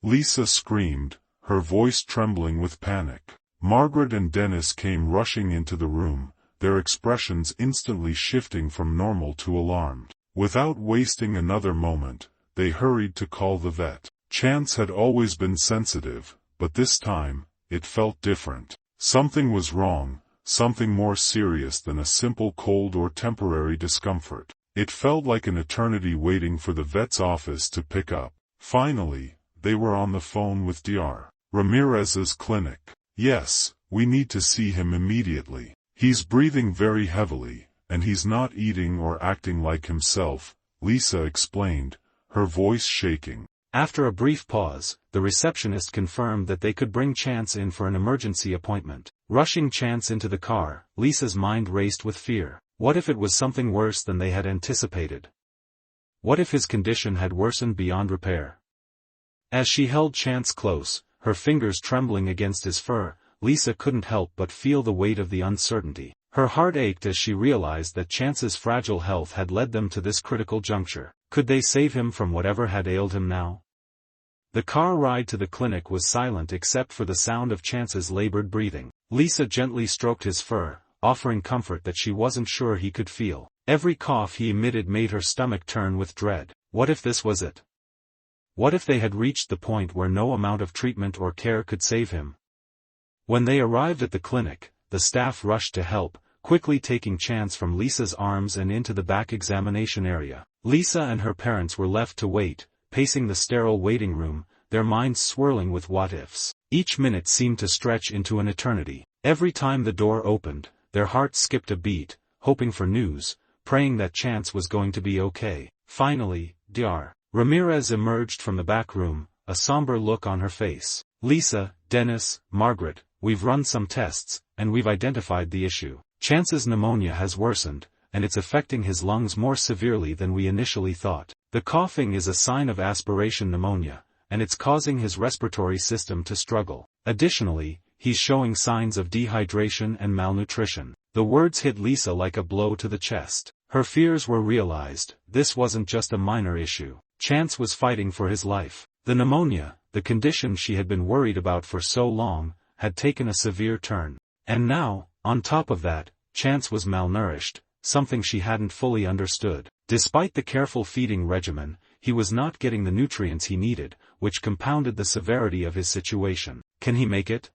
Lisa screamed, her voice trembling with panic. Margaret and Dennis came rushing into the room, their expressions instantly shifting from normal to alarmed. Without wasting another moment, they hurried to call the vet. Chance had always been sensitive, but this time, it felt different. Something was wrong, something more serious than a simple cold or temporary discomfort. It felt like an eternity waiting for the vet's office to pick up. Finally, they were on the phone with Dr. Ramirez's clinic. "Yes, we need to see him immediately. He's breathing very heavily, and he's not eating or acting like himself," Lisa explained, her voice shaking. After a brief pause, the receptionist confirmed that they could bring Chance in for an emergency appointment. Rushing Chance into the car, Lisa's mind raced with fear. What if it was something worse than they had anticipated? What if his condition had worsened beyond repair? As she held Chance close, her fingers trembling against his fur, Lisa couldn't help but feel the weight of the uncertainty. Her heart ached as she realized that Chance's fragile health had led them to this critical juncture. Could they save him from whatever had ailed him now? The car ride to the clinic was silent except for the sound of Chance's labored breathing. Lisa gently stroked his fur, offering comfort that she wasn't sure he could feel. Every cough he emitted made her stomach turn with dread. What if this was it? What if they had reached the point where no amount of treatment or care could save him? When they arrived at the clinic, the staff rushed to help, quickly taking Chance from Lisa's arms and into the back examination area. Lisa and her parents were left to wait, pacing the sterile waiting room, their minds swirling with what-ifs. Each minute seemed to stretch into an eternity. Every time the door opened, their hearts skipped a beat, hoping for news, praying that Chance was going to be okay. Finally, Dr. Ramirez emerged from the back room, a somber look on her face. "Lisa, Dennis, Margaret, we've run some tests, and we've identified the issue. Chance's pneumonia has worsened, and it's affecting his lungs more severely than we initially thought. The coughing is a sign of aspiration pneumonia, and it's causing his respiratory system to struggle. Additionally, he's showing signs of dehydration and malnutrition." The words hit Lisa like a blow to the chest. Her fears were realized. This wasn't just a minor issue. Chance was fighting for his life. The pneumonia, the condition she had been worried about for so long, had taken a severe turn. And now, on top of that, Chance was malnourished, something she hadn't fully understood. Despite the careful feeding regimen, he was not getting the nutrients he needed, which compounded the severity of his situation. "Can he make it?"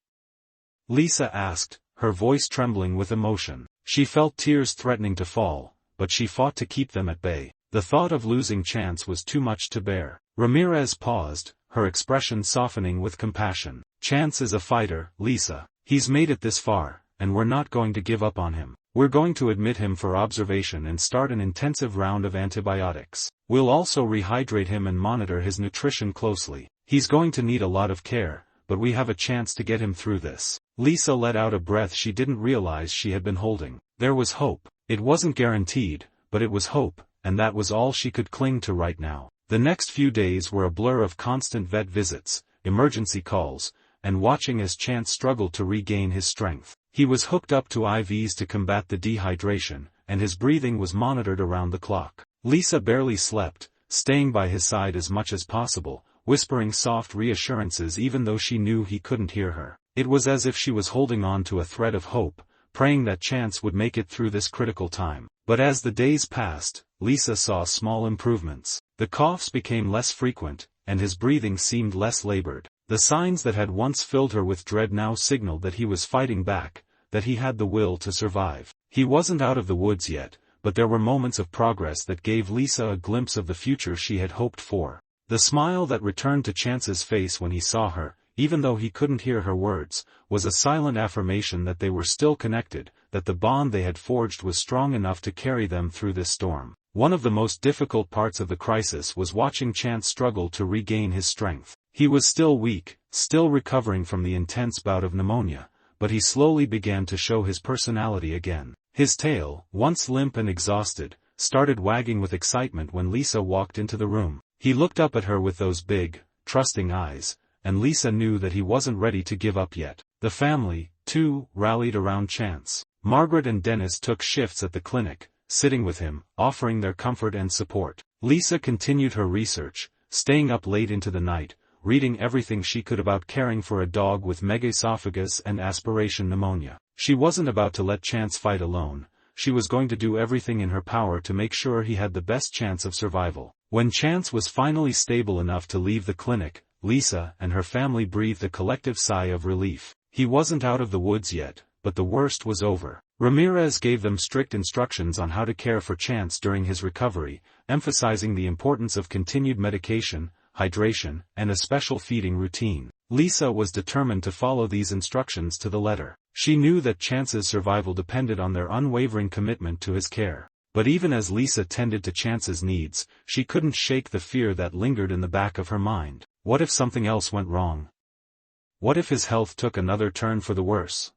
Lisa asked, her voice trembling with emotion. She felt tears threatening to fall, but she fought to keep them at bay. The thought of losing Chance was too much to bear. Ramirez paused, her expression softening with compassion. "Chance is a fighter, Lisa. He's made it this far, and we're not going to give up on him. We're going to admit him for observation and start an intensive round of antibiotics. We'll also rehydrate him and monitor his nutrition closely. He's going to need a lot of care, but we have a chance to get him through this." Lisa let out a breath she didn't realize she had been holding. There was hope. It wasn't guaranteed, but it was hope, and that was all she could cling to right now. The next few days were a blur of constant vet visits, emergency calls, and watching as Chance struggled to regain his strength. He was hooked up to IVs to combat the dehydration, and his breathing was monitored around the clock. Lisa barely slept, staying by his side as much as possible, whispering soft reassurances even though she knew he couldn't hear her. It was as if she was holding on to a thread of hope, praying that Chance would make it through this critical time. But as the days passed, Lisa saw small improvements. The coughs became less frequent, and his breathing seemed less labored. The signs that had once filled her with dread now signaled that he was fighting back, that he had the will to survive. He wasn't out of the woods yet, but there were moments of progress that gave Lisa a glimpse of the future she had hoped for. The smile that returned to Chance's face when he saw her, even though he couldn't hear her words, was a silent affirmation that they were still connected, that the bond they had forged was strong enough to carry them through this storm. One of the most difficult parts of the crisis was watching Chance struggle to regain his strength. He was still weak, still recovering from the intense bout of pneumonia, but he slowly began to show his personality again. His tail, once limp and exhausted, started wagging with excitement when Lisa walked into the room. He looked up at her with those big, trusting eyes, and Lisa knew that he wasn't ready to give up yet. The family, too, rallied around Chance. Margaret and Dennis took shifts at the clinic, sitting with him, offering their comfort and support. Lisa continued her research, staying up late into the night, reading everything she could about caring for a dog with megaesophagus and aspiration pneumonia. She wasn't about to let Chance fight alone. She was going to do everything in her power to make sure he had the best chance of survival. When Chance was finally stable enough to leave the clinic, Lisa and her family breathed a collective sigh of relief. He wasn't out of the woods yet, but the worst was over. Ramirez gave them strict instructions on how to care for Chance during his recovery, emphasizing the importance of continued medication, hydration, and a special feeding routine. Lisa was determined to follow these instructions to the letter. She knew that Chance's survival depended on their unwavering commitment to his care. But even as Lisa tended to Chance's needs, she couldn't shake the fear that lingered in the back of her mind. What if something else went wrong? What if his health took another turn for the worse?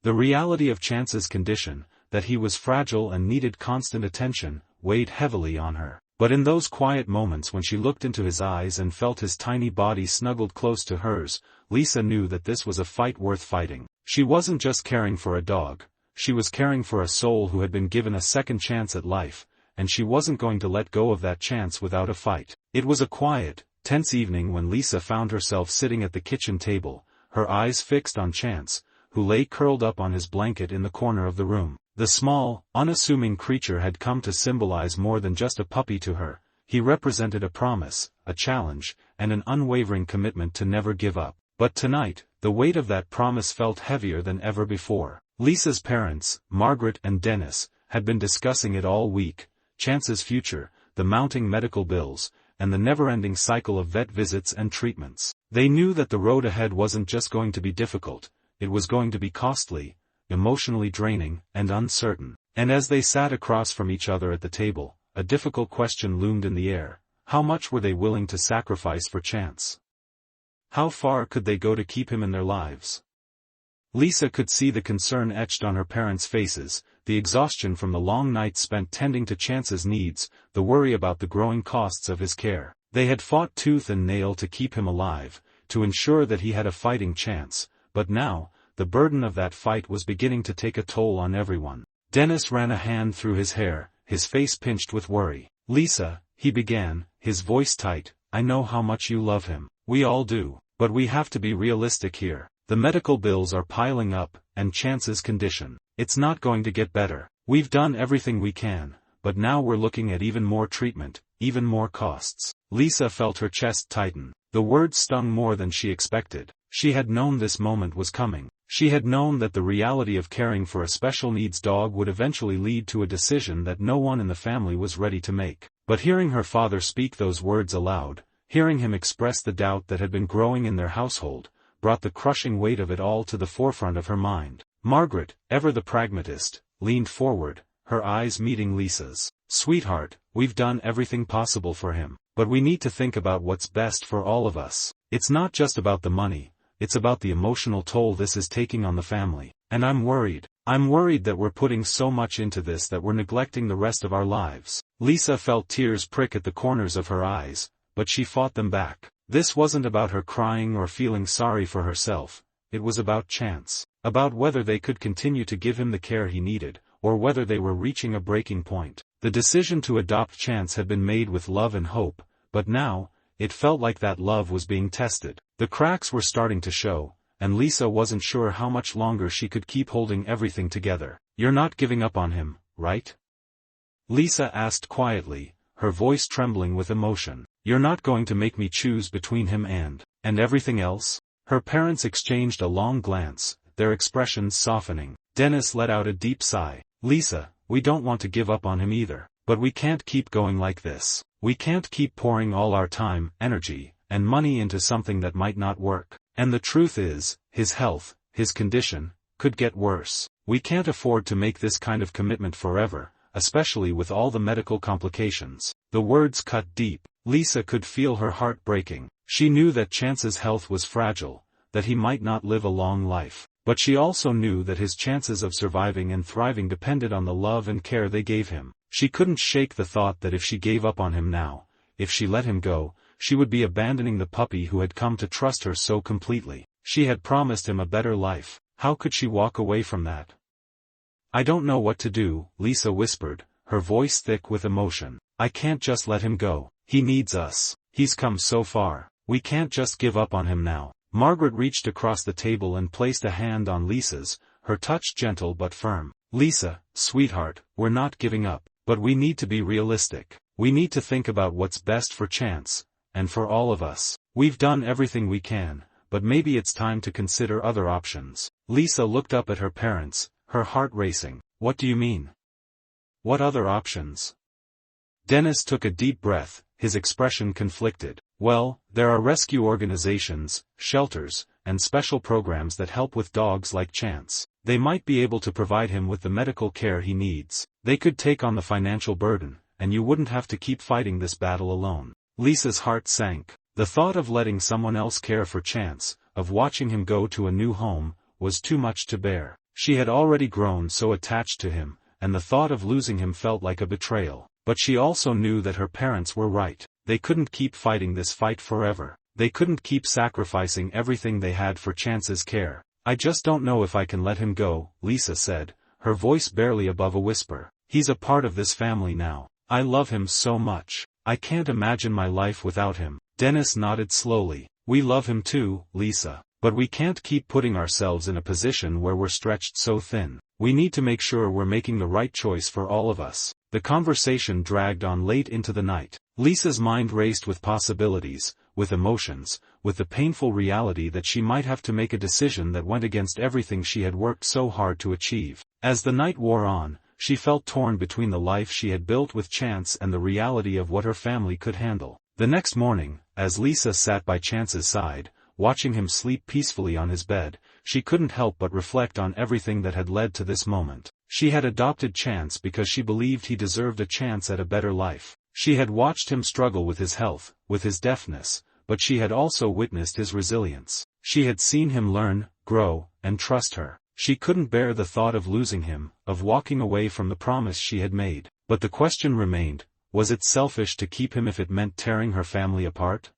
The reality of Chance's condition, that he was fragile and needed constant attention, weighed heavily on her. But in those quiet moments when she looked into his eyes and felt his tiny body snuggled close to hers, Lisa knew that this was a fight worth fighting. She wasn't just caring for a dog. She was caring for a soul who had been given a second chance at life, and she wasn't going to let go of that chance without a fight. It was a quiet, tense evening when Lisa found herself sitting at the kitchen table, her eyes fixed on Chance, who lay curled up on his blanket in the corner of the room. The small, unassuming creature had come to symbolize more than just a puppy to her. He represented a promise, a challenge, and an unwavering commitment to never give up. But tonight, the weight of that promise felt heavier than ever before. Lisa's parents, Margaret and Dennis, had been discussing it all week: Chance's future, the mounting medical bills, and the never-ending cycle of vet visits and treatments. They knew that the road ahead wasn't just going to be difficult, it was going to be costly, emotionally draining, and uncertain. And as they sat across from each other at the table, a difficult question loomed in the air: how much were they willing to sacrifice for Chance? How far could they go to keep him in their lives? Lisa could see the concern etched on her parents' faces, the exhaustion from the long nights spent tending to Chance's needs, the worry about the growing costs of his care. They had fought tooth and nail to keep him alive, to ensure that he had a fighting chance, but now, the burden of that fight was beginning to take a toll on everyone. Dennis ran a hand through his hair, his face pinched with worry. "Lisa," he began, his voice tight, "I know how much you love him. We all do. But we have to be realistic here. The medical bills are piling up, and Chance's condition. It's not going to get better. We've done everything we can, but now we're looking at even more treatment, even more costs." Lisa felt her chest tighten. The words stung more than she expected. She had known this moment was coming. She had known that the reality of caring for a special needs dog would eventually lead to a decision that no one in the family was ready to make. But hearing her father speak those words aloud, hearing him express the doubt that had been growing in their household, brought the crushing weight of it all to the forefront of her mind. Margaret, ever the pragmatist, leaned forward, her eyes meeting Lisa's. "Sweetheart, we've done everything possible for him, but we need to think about what's best for all of us. It's not just about the money, it's about the emotional toll this is taking on the family. And I'm worried. I'm worried that we're putting so much into this that we're neglecting the rest of our lives." Lisa felt tears prick at the corners of her eyes, but she fought them back. This wasn't about her crying or feeling sorry for herself, it was about Chance. About whether they could continue to give him the care he needed, or whether they were reaching a breaking point. The decision to adopt Chance had been made with love and hope, but now, it felt like that love was being tested. The cracks were starting to show, and Lisa wasn't sure how much longer she could keep holding everything together. "You're not giving up on him, right?" Lisa asked quietly, her voice trembling with emotion. "You're not going to make me choose between him and..." And everything else? Her parents exchanged a long glance, their expressions softening. Dennis let out a deep sigh. Lisa, we don't want to give up on him either. But we can't keep going like this. We can't keep pouring all our time, energy, and money into something that might not work. And the truth is, his health, his condition, could get worse. We can't afford to make this kind of commitment forever, especially with all the medical complications. The words cut deep. Lisa could feel her heart breaking. She knew that Chance's health was fragile, that he might not live a long life. But she also knew that his chances of surviving and thriving depended on the love and care they gave him. She couldn't shake the thought that if she gave up on him now, if she let him go, she would be abandoning the puppy who had come to trust her so completely. She had promised him a better life. How could she walk away from that? I don't know what to do, Lisa whispered, her voice thick with emotion. I can't just let him go. He needs us. He's come so far. We can't just give up on him now. Margaret reached across the table and placed a hand on Lisa's, her touch gentle but firm. Lisa, sweetheart, we're not giving up, but we need to be realistic. We need to think about what's best for Chance, and for all of us. We've done everything we can, but maybe it's time to consider other options. Lisa looked up at her parents, her heart racing. What do you mean? What other options? Dennis took a deep breath, his expression conflicted. Well, there are rescue organizations, shelters, and special programs that help with dogs like Chance. They might be able to provide him with the medical care he needs. They could take on the financial burden, and you wouldn't have to keep fighting this battle alone. Lisa's heart sank. The thought of letting someone else care for Chance, of watching him go to a new home, was too much to bear. She had already grown so attached to him, and the thought of losing him felt like a betrayal. But she also knew that her parents were right. They couldn't keep fighting this fight forever. They couldn't keep sacrificing everything they had for Chance's care. I just don't know if I can let him go, Lisa said, her voice barely above a whisper. He's a part of this family now. I love him so much. I can't imagine my life without him. Dennis nodded slowly. We love him too, Lisa. But we can't keep putting ourselves in a position where we're stretched so thin. We need to make sure we're making the right choice for all of us. The conversation dragged on late into the night. Lisa's mind raced with possibilities, with emotions, with the painful reality that she might have to make a decision that went against everything she had worked so hard to achieve. As the night wore on, she felt torn between the life she had built with Chance and the reality of what her family could handle. The next morning, as Lisa sat by Chance's side, watching him sleep peacefully on his bed, she couldn't help but reflect on everything that had led to this moment. She had adopted Chance because she believed he deserved a chance at a better life. She had watched him struggle with his health, with his deafness, but she had also witnessed his resilience. She had seen him learn, grow, and trust her. She couldn't bear the thought of losing him, of walking away from the promise she had made. But the question remained, was it selfish to keep him if it meant tearing her family apart?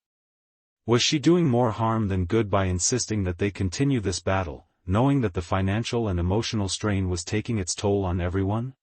Was she doing more harm than good by insisting that they continue this battle, knowing that the financial and emotional strain was taking its toll on everyone?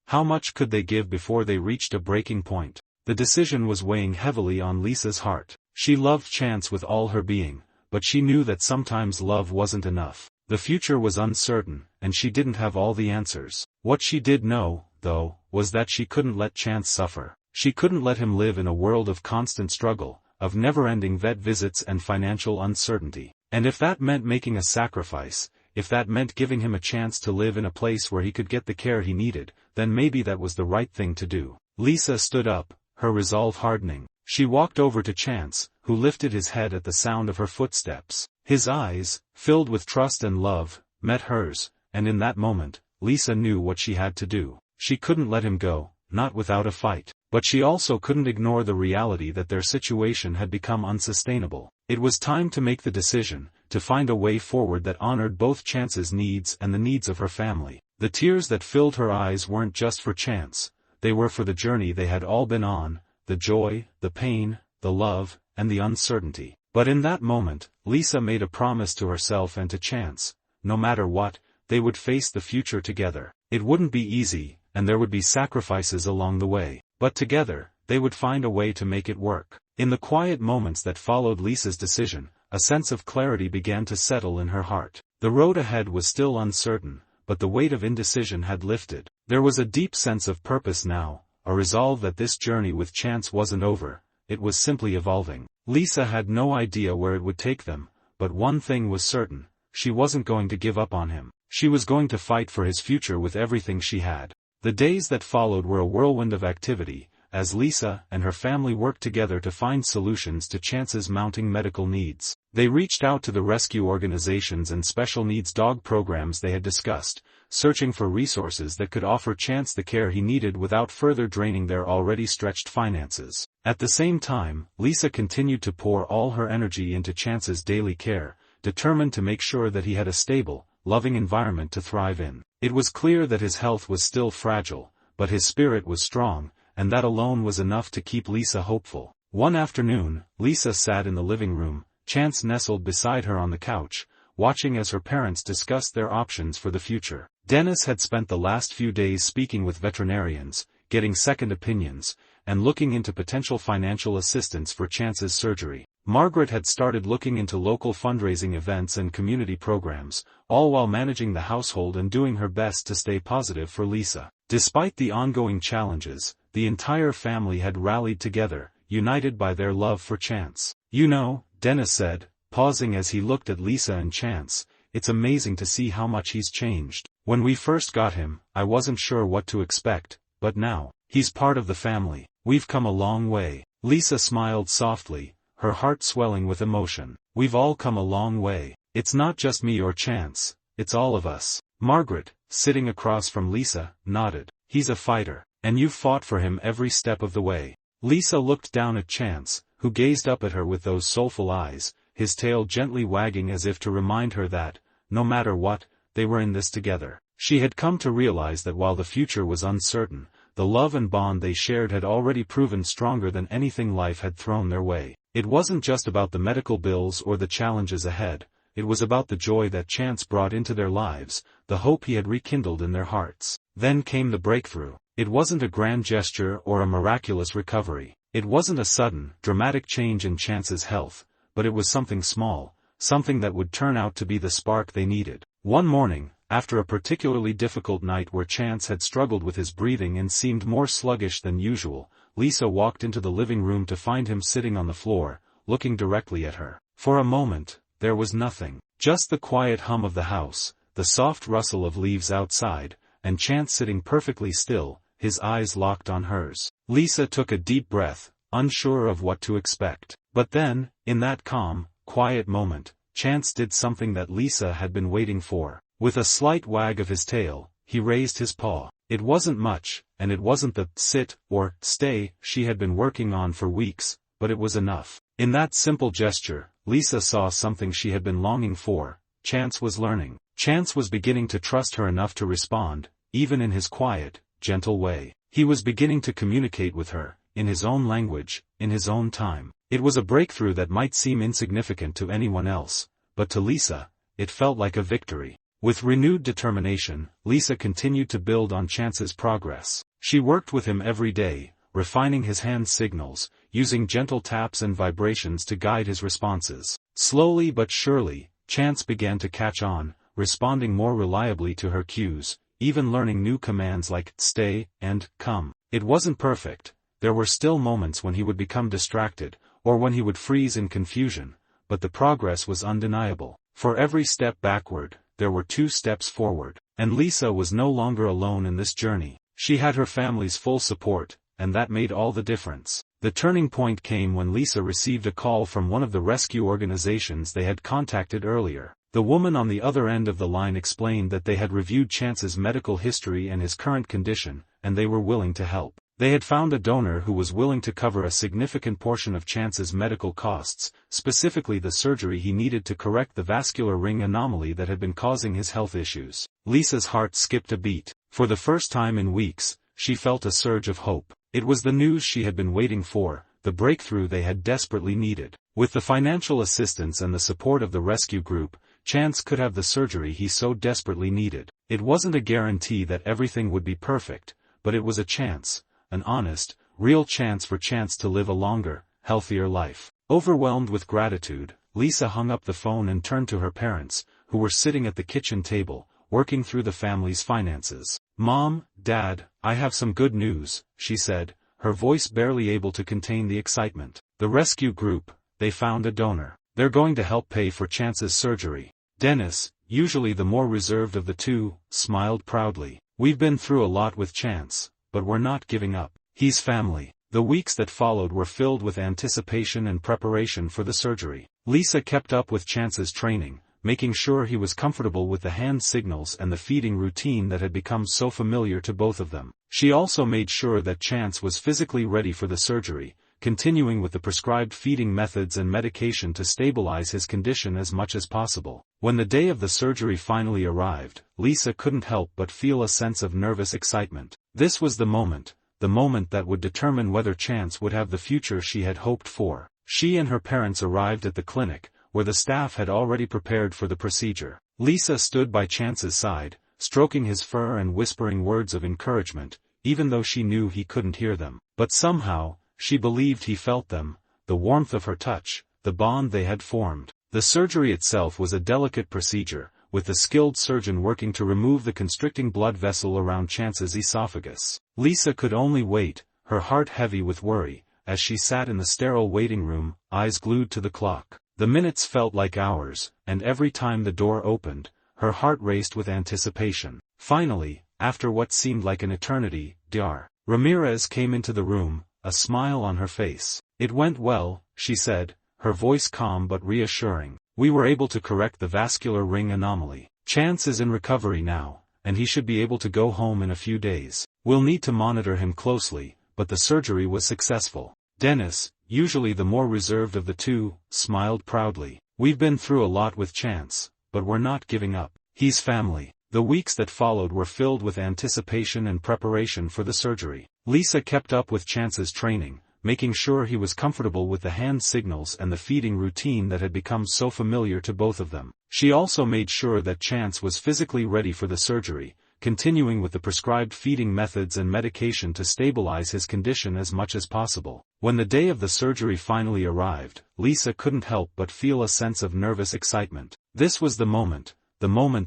How much could they give before they reached a breaking point? The decision was weighing heavily on Lisa's heart. She loved Chance with all her being, but she knew that sometimes love wasn't enough. The future was uncertain, and she didn't have all the answers. What she did know, though, was that she couldn't let Chance suffer. She couldn't let him live in a world of constant struggle, of never-ending vet visits and financial uncertainty. And if that meant making a sacrifice, if that meant giving him a chance to live in a place where he could get the care he needed, then maybe that was the right thing to do. Lisa stood up, her resolve hardening. She walked over to Chance, who lifted his head at the sound of her footsteps. His eyes, filled with trust and love, met hers, and in that moment, Lisa knew what she had to do. She couldn't let him go, not without a fight. But she also couldn't ignore the reality that their situation had become unsustainable. It was time to make the decision, to find a way forward that honored both Chance's needs and the needs of her family. The tears that filled her eyes weren't just for Chance, they were for the journey they had all been on, the joy, the pain, the love, and the uncertainty. But in that moment, Lisa made a promise to herself and to Chance. No matter what, they would face the future together. It wouldn't be easy, and there would be sacrifices along the way. But together, they would find a way to make it work. In the quiet moments that followed Lisa's decision, a sense of clarity began to settle in her heart. The road ahead was still uncertain, but the weight of indecision had lifted. There was a deep sense of purpose now, a resolve that this journey with Chance wasn't over, it was simply evolving. Lisa had no idea where it would take them, but one thing was certain, she wasn't going to give up on him. She was going to fight for his future with everything she had. The days that followed were a whirlwind of activity, as Lisa and her family worked together to find solutions to Chance's mounting medical needs. They reached out to the rescue organizations and special needs dog programs they had discussed, searching for resources that could offer Chance the care he needed without further draining their already stretched finances. At the same time, Lisa continued to pour all her energy into Chance's daily care, determined to make sure that he had a stable, loving environment to thrive in. It was clear that his health was still fragile, but his spirit was strong, and that alone was enough to keep Lisa hopeful. One afternoon, Lisa sat in the living room, Chance nestled beside her on the couch, watching as her parents discussed their options for the future. Dennis had spent the last few days speaking with veterinarians, getting second opinions, and looking into potential financial assistance for Chance's surgery. Margaret had started looking into local fundraising events and community programs, all while managing the household and doing her best to stay positive for Lisa. Despite the ongoing challenges, the entire family had rallied together, united by their love for Chance. "You know," Dennis said, pausing as he looked at Lisa and Chance, "it's amazing to see how much he's changed. When we first got him, I wasn't sure what to expect, but now, he's part of the family. We've come a long way." Lisa smiled softly, her heart swelling with emotion. "We've all come a long way. It's not just me or Chance, it's all of us." Margaret, sitting across from Lisa, nodded. "He's a fighter, and you've fought for him every step of the way." Lisa looked down at Chance, who gazed up at her with those soulful eyes, his tail gently wagging as if to remind her that, no matter what, they were in this together. She had come to realize that while the future was uncertain, the love and bond they shared had already proven stronger than anything life had thrown their way. It wasn't just about the medical bills or the challenges ahead, it was about the joy that Chance brought into their lives, the hope he had rekindled in their hearts. Then came the breakthrough. It wasn't a grand gesture or a miraculous recovery. It wasn't a sudden, dramatic change in Chance's health, but it was something small, something that would turn out to be the spark they needed. One morning, after a particularly difficult night where Chance had struggled with his breathing and seemed more sluggish than usual, Lisa walked into the living room to find him sitting on the floor, looking directly at her. For a moment, there was nothing. Just the quiet hum of the house, the soft rustle of leaves outside, and Chance sitting perfectly still, his eyes locked on hers. Lisa took a deep breath, unsure of what to expect. But then, in that calm, quiet moment, Chance did something that Lisa had been waiting for. With a slight wag of his tail, he raised his paw. It wasn't much, and it wasn't the sit or stay she had been working on for weeks, but it was enough. In that simple gesture, Lisa saw something she had been longing for. Chance was learning. Chance was beginning to trust her enough to respond, even in his quiet, gentle way. He was beginning to communicate with her, in his own language, in his own time. It was a breakthrough that might seem insignificant to anyone else, but to Lisa, it felt like a victory. With renewed determination, Lisa continued to build on Chance's progress. She worked with him every day, refining his hand signals, using gentle taps and vibrations to guide his responses. Slowly but surely, Chance began to catch on, responding more reliably to her cues, even learning new commands like stay and come. It wasn't perfect. There were still moments when he would become distracted, or when he would freeze in confusion, but the progress was undeniable. For every step backward, there were 2 steps forward, and Lisa was no longer alone in this journey. She had her family's full support, and that made all the difference. The turning point came when Lisa received a call from one of the rescue organizations they had contacted earlier. The woman on the other end of the line explained that they had reviewed Chance's medical history and his current condition, and they were willing to help. They had found a donor who was willing to cover a significant portion of Chance's medical costs, specifically the surgery he needed to correct the vascular ring anomaly that had been causing his health issues. Lisa's heart skipped a beat. For the first time in weeks, she felt a surge of hope. It was the news she had been waiting for, the breakthrough they had desperately needed. With the financial assistance and the support of the rescue group, Chance could have the surgery he so desperately needed. It wasn't a guarantee that everything would be perfect, but it was a chance. An honest, real chance for Chance to live a longer, healthier life. Overwhelmed with gratitude, Lisa hung up the phone and turned to her parents, who were sitting at the kitchen table, working through the family's finances. "Mom, Dad, I have some good news," she said, her voice barely able to contain the excitement. The rescue group, they found a donor. They're going to help pay for Chance's surgery. Dennis, usually the more reserved of the two, smiled proudly. We've been through a lot with Chance, but we're not giving up. He's family. The weeks that followed were filled with anticipation and preparation for the surgery. Lisa kept up with Chance's training, making sure he was comfortable with the hand signals and the feeding routine that had become so familiar to both of them. She also made sure that Chance was physically ready for the surgery, continuing with the prescribed feeding methods and medication to stabilize his condition as much as possible. When the day of the surgery finally arrived, Lisa couldn't help but feel a sense of nervous excitement. This was the moment that would determine whether Chance would have the future she had hoped for. She and her parents arrived at the clinic, where the staff had already prepared for the procedure. Lisa stood by Chance's side, stroking his fur and whispering words of encouragement, even though she knew he couldn't hear them. But somehow, she believed he felt them, the warmth of her touch, the bond they had formed. The surgery itself was a delicate procedure, with the skilled surgeon working to remove the constricting blood vessel around Chance's esophagus. Lisa could only wait, her heart heavy with worry, as she sat in the sterile waiting room, eyes glued to the clock. The minutes felt like hours, and every time the door opened, her heart raced with anticipation. Finally, after what seemed like an eternity, Dr. Ramirez came into the room, a smile on her face. It went well, she said, her voice calm but reassuring. We were able to correct the vascular ring anomaly. Chance is in recovery now, and he should be able to go home in a few days. We'll need to monitor him closely, but the surgery was successful. Dennis, usually the more reserved of the two, smiled proudly. We've been through a lot with Chance, but we're not giving up. He's family. The weeks that followed were filled with anticipation and preparation for the surgery. Lisa kept up with Chance's training, making sure he was comfortable with the hand signals and the feeding routine that had become so familiar to both of them. She also made sure that Chance was physically ready for the surgery, continuing with the prescribed feeding methods and medication to stabilize his condition as much as possible. When the day of the surgery finally arrived, Lisa couldn't help but feel a sense of nervous excitement. This was the moment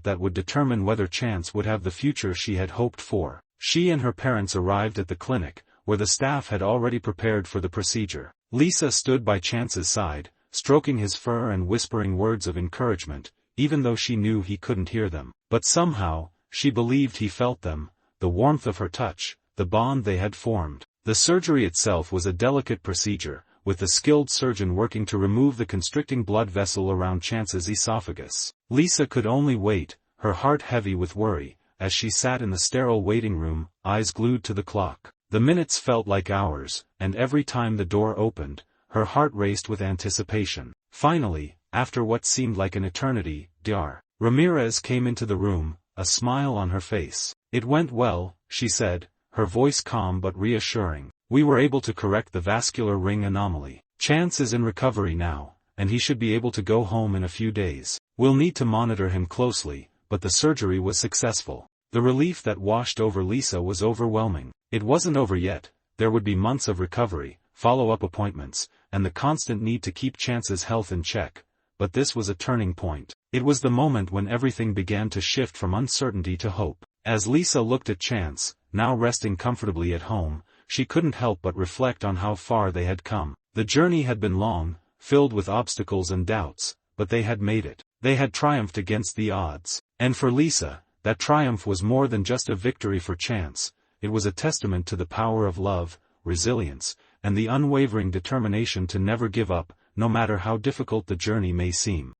that would determine whether Chance would have the future she had hoped for. She and her parents arrived at the clinic, where the staff had already prepared for the procedure. Lisa stood by Chance's side, stroking his fur and whispering words of encouragement, even though she knew he couldn't hear them. But somehow, she believed he felt them, the warmth of her touch, the bond they had formed. The surgery itself was a delicate procedure, with the skilled surgeon working to remove the constricting blood vessel around Chance's esophagus. Lisa could only wait, her heart heavy with worry, as she sat in the sterile waiting room, eyes glued to the clock. The minutes felt like hours, and every time the door opened, her heart raced with anticipation. Finally, after what seemed like an eternity, Dr. Ramirez came into the room, a smile on her face. It went well, she said, her voice calm but reassuring. We were able to correct the vascular ring anomaly. Chance is in recovery now, and he should be able to go home in a few days. We'll need to monitor him closely, but the surgery was successful. The relief that washed over Lisa was overwhelming. It wasn't over yet. There would be months of recovery, follow-up appointments, and the constant need to keep Chance's health in check. But this was a turning point. It was the moment when everything began to shift from uncertainty to hope. As Lisa looked at Chance, now resting comfortably at home, she couldn't help but reflect on how far they had come. The journey had been long, filled with obstacles and doubts, but they had made it. They had triumphed against the odds. And for Lisa, that triumph was more than just a victory for Chance. It was a testament to the power of love, resilience, and the unwavering determination to never give up, no matter how difficult the journey may seem.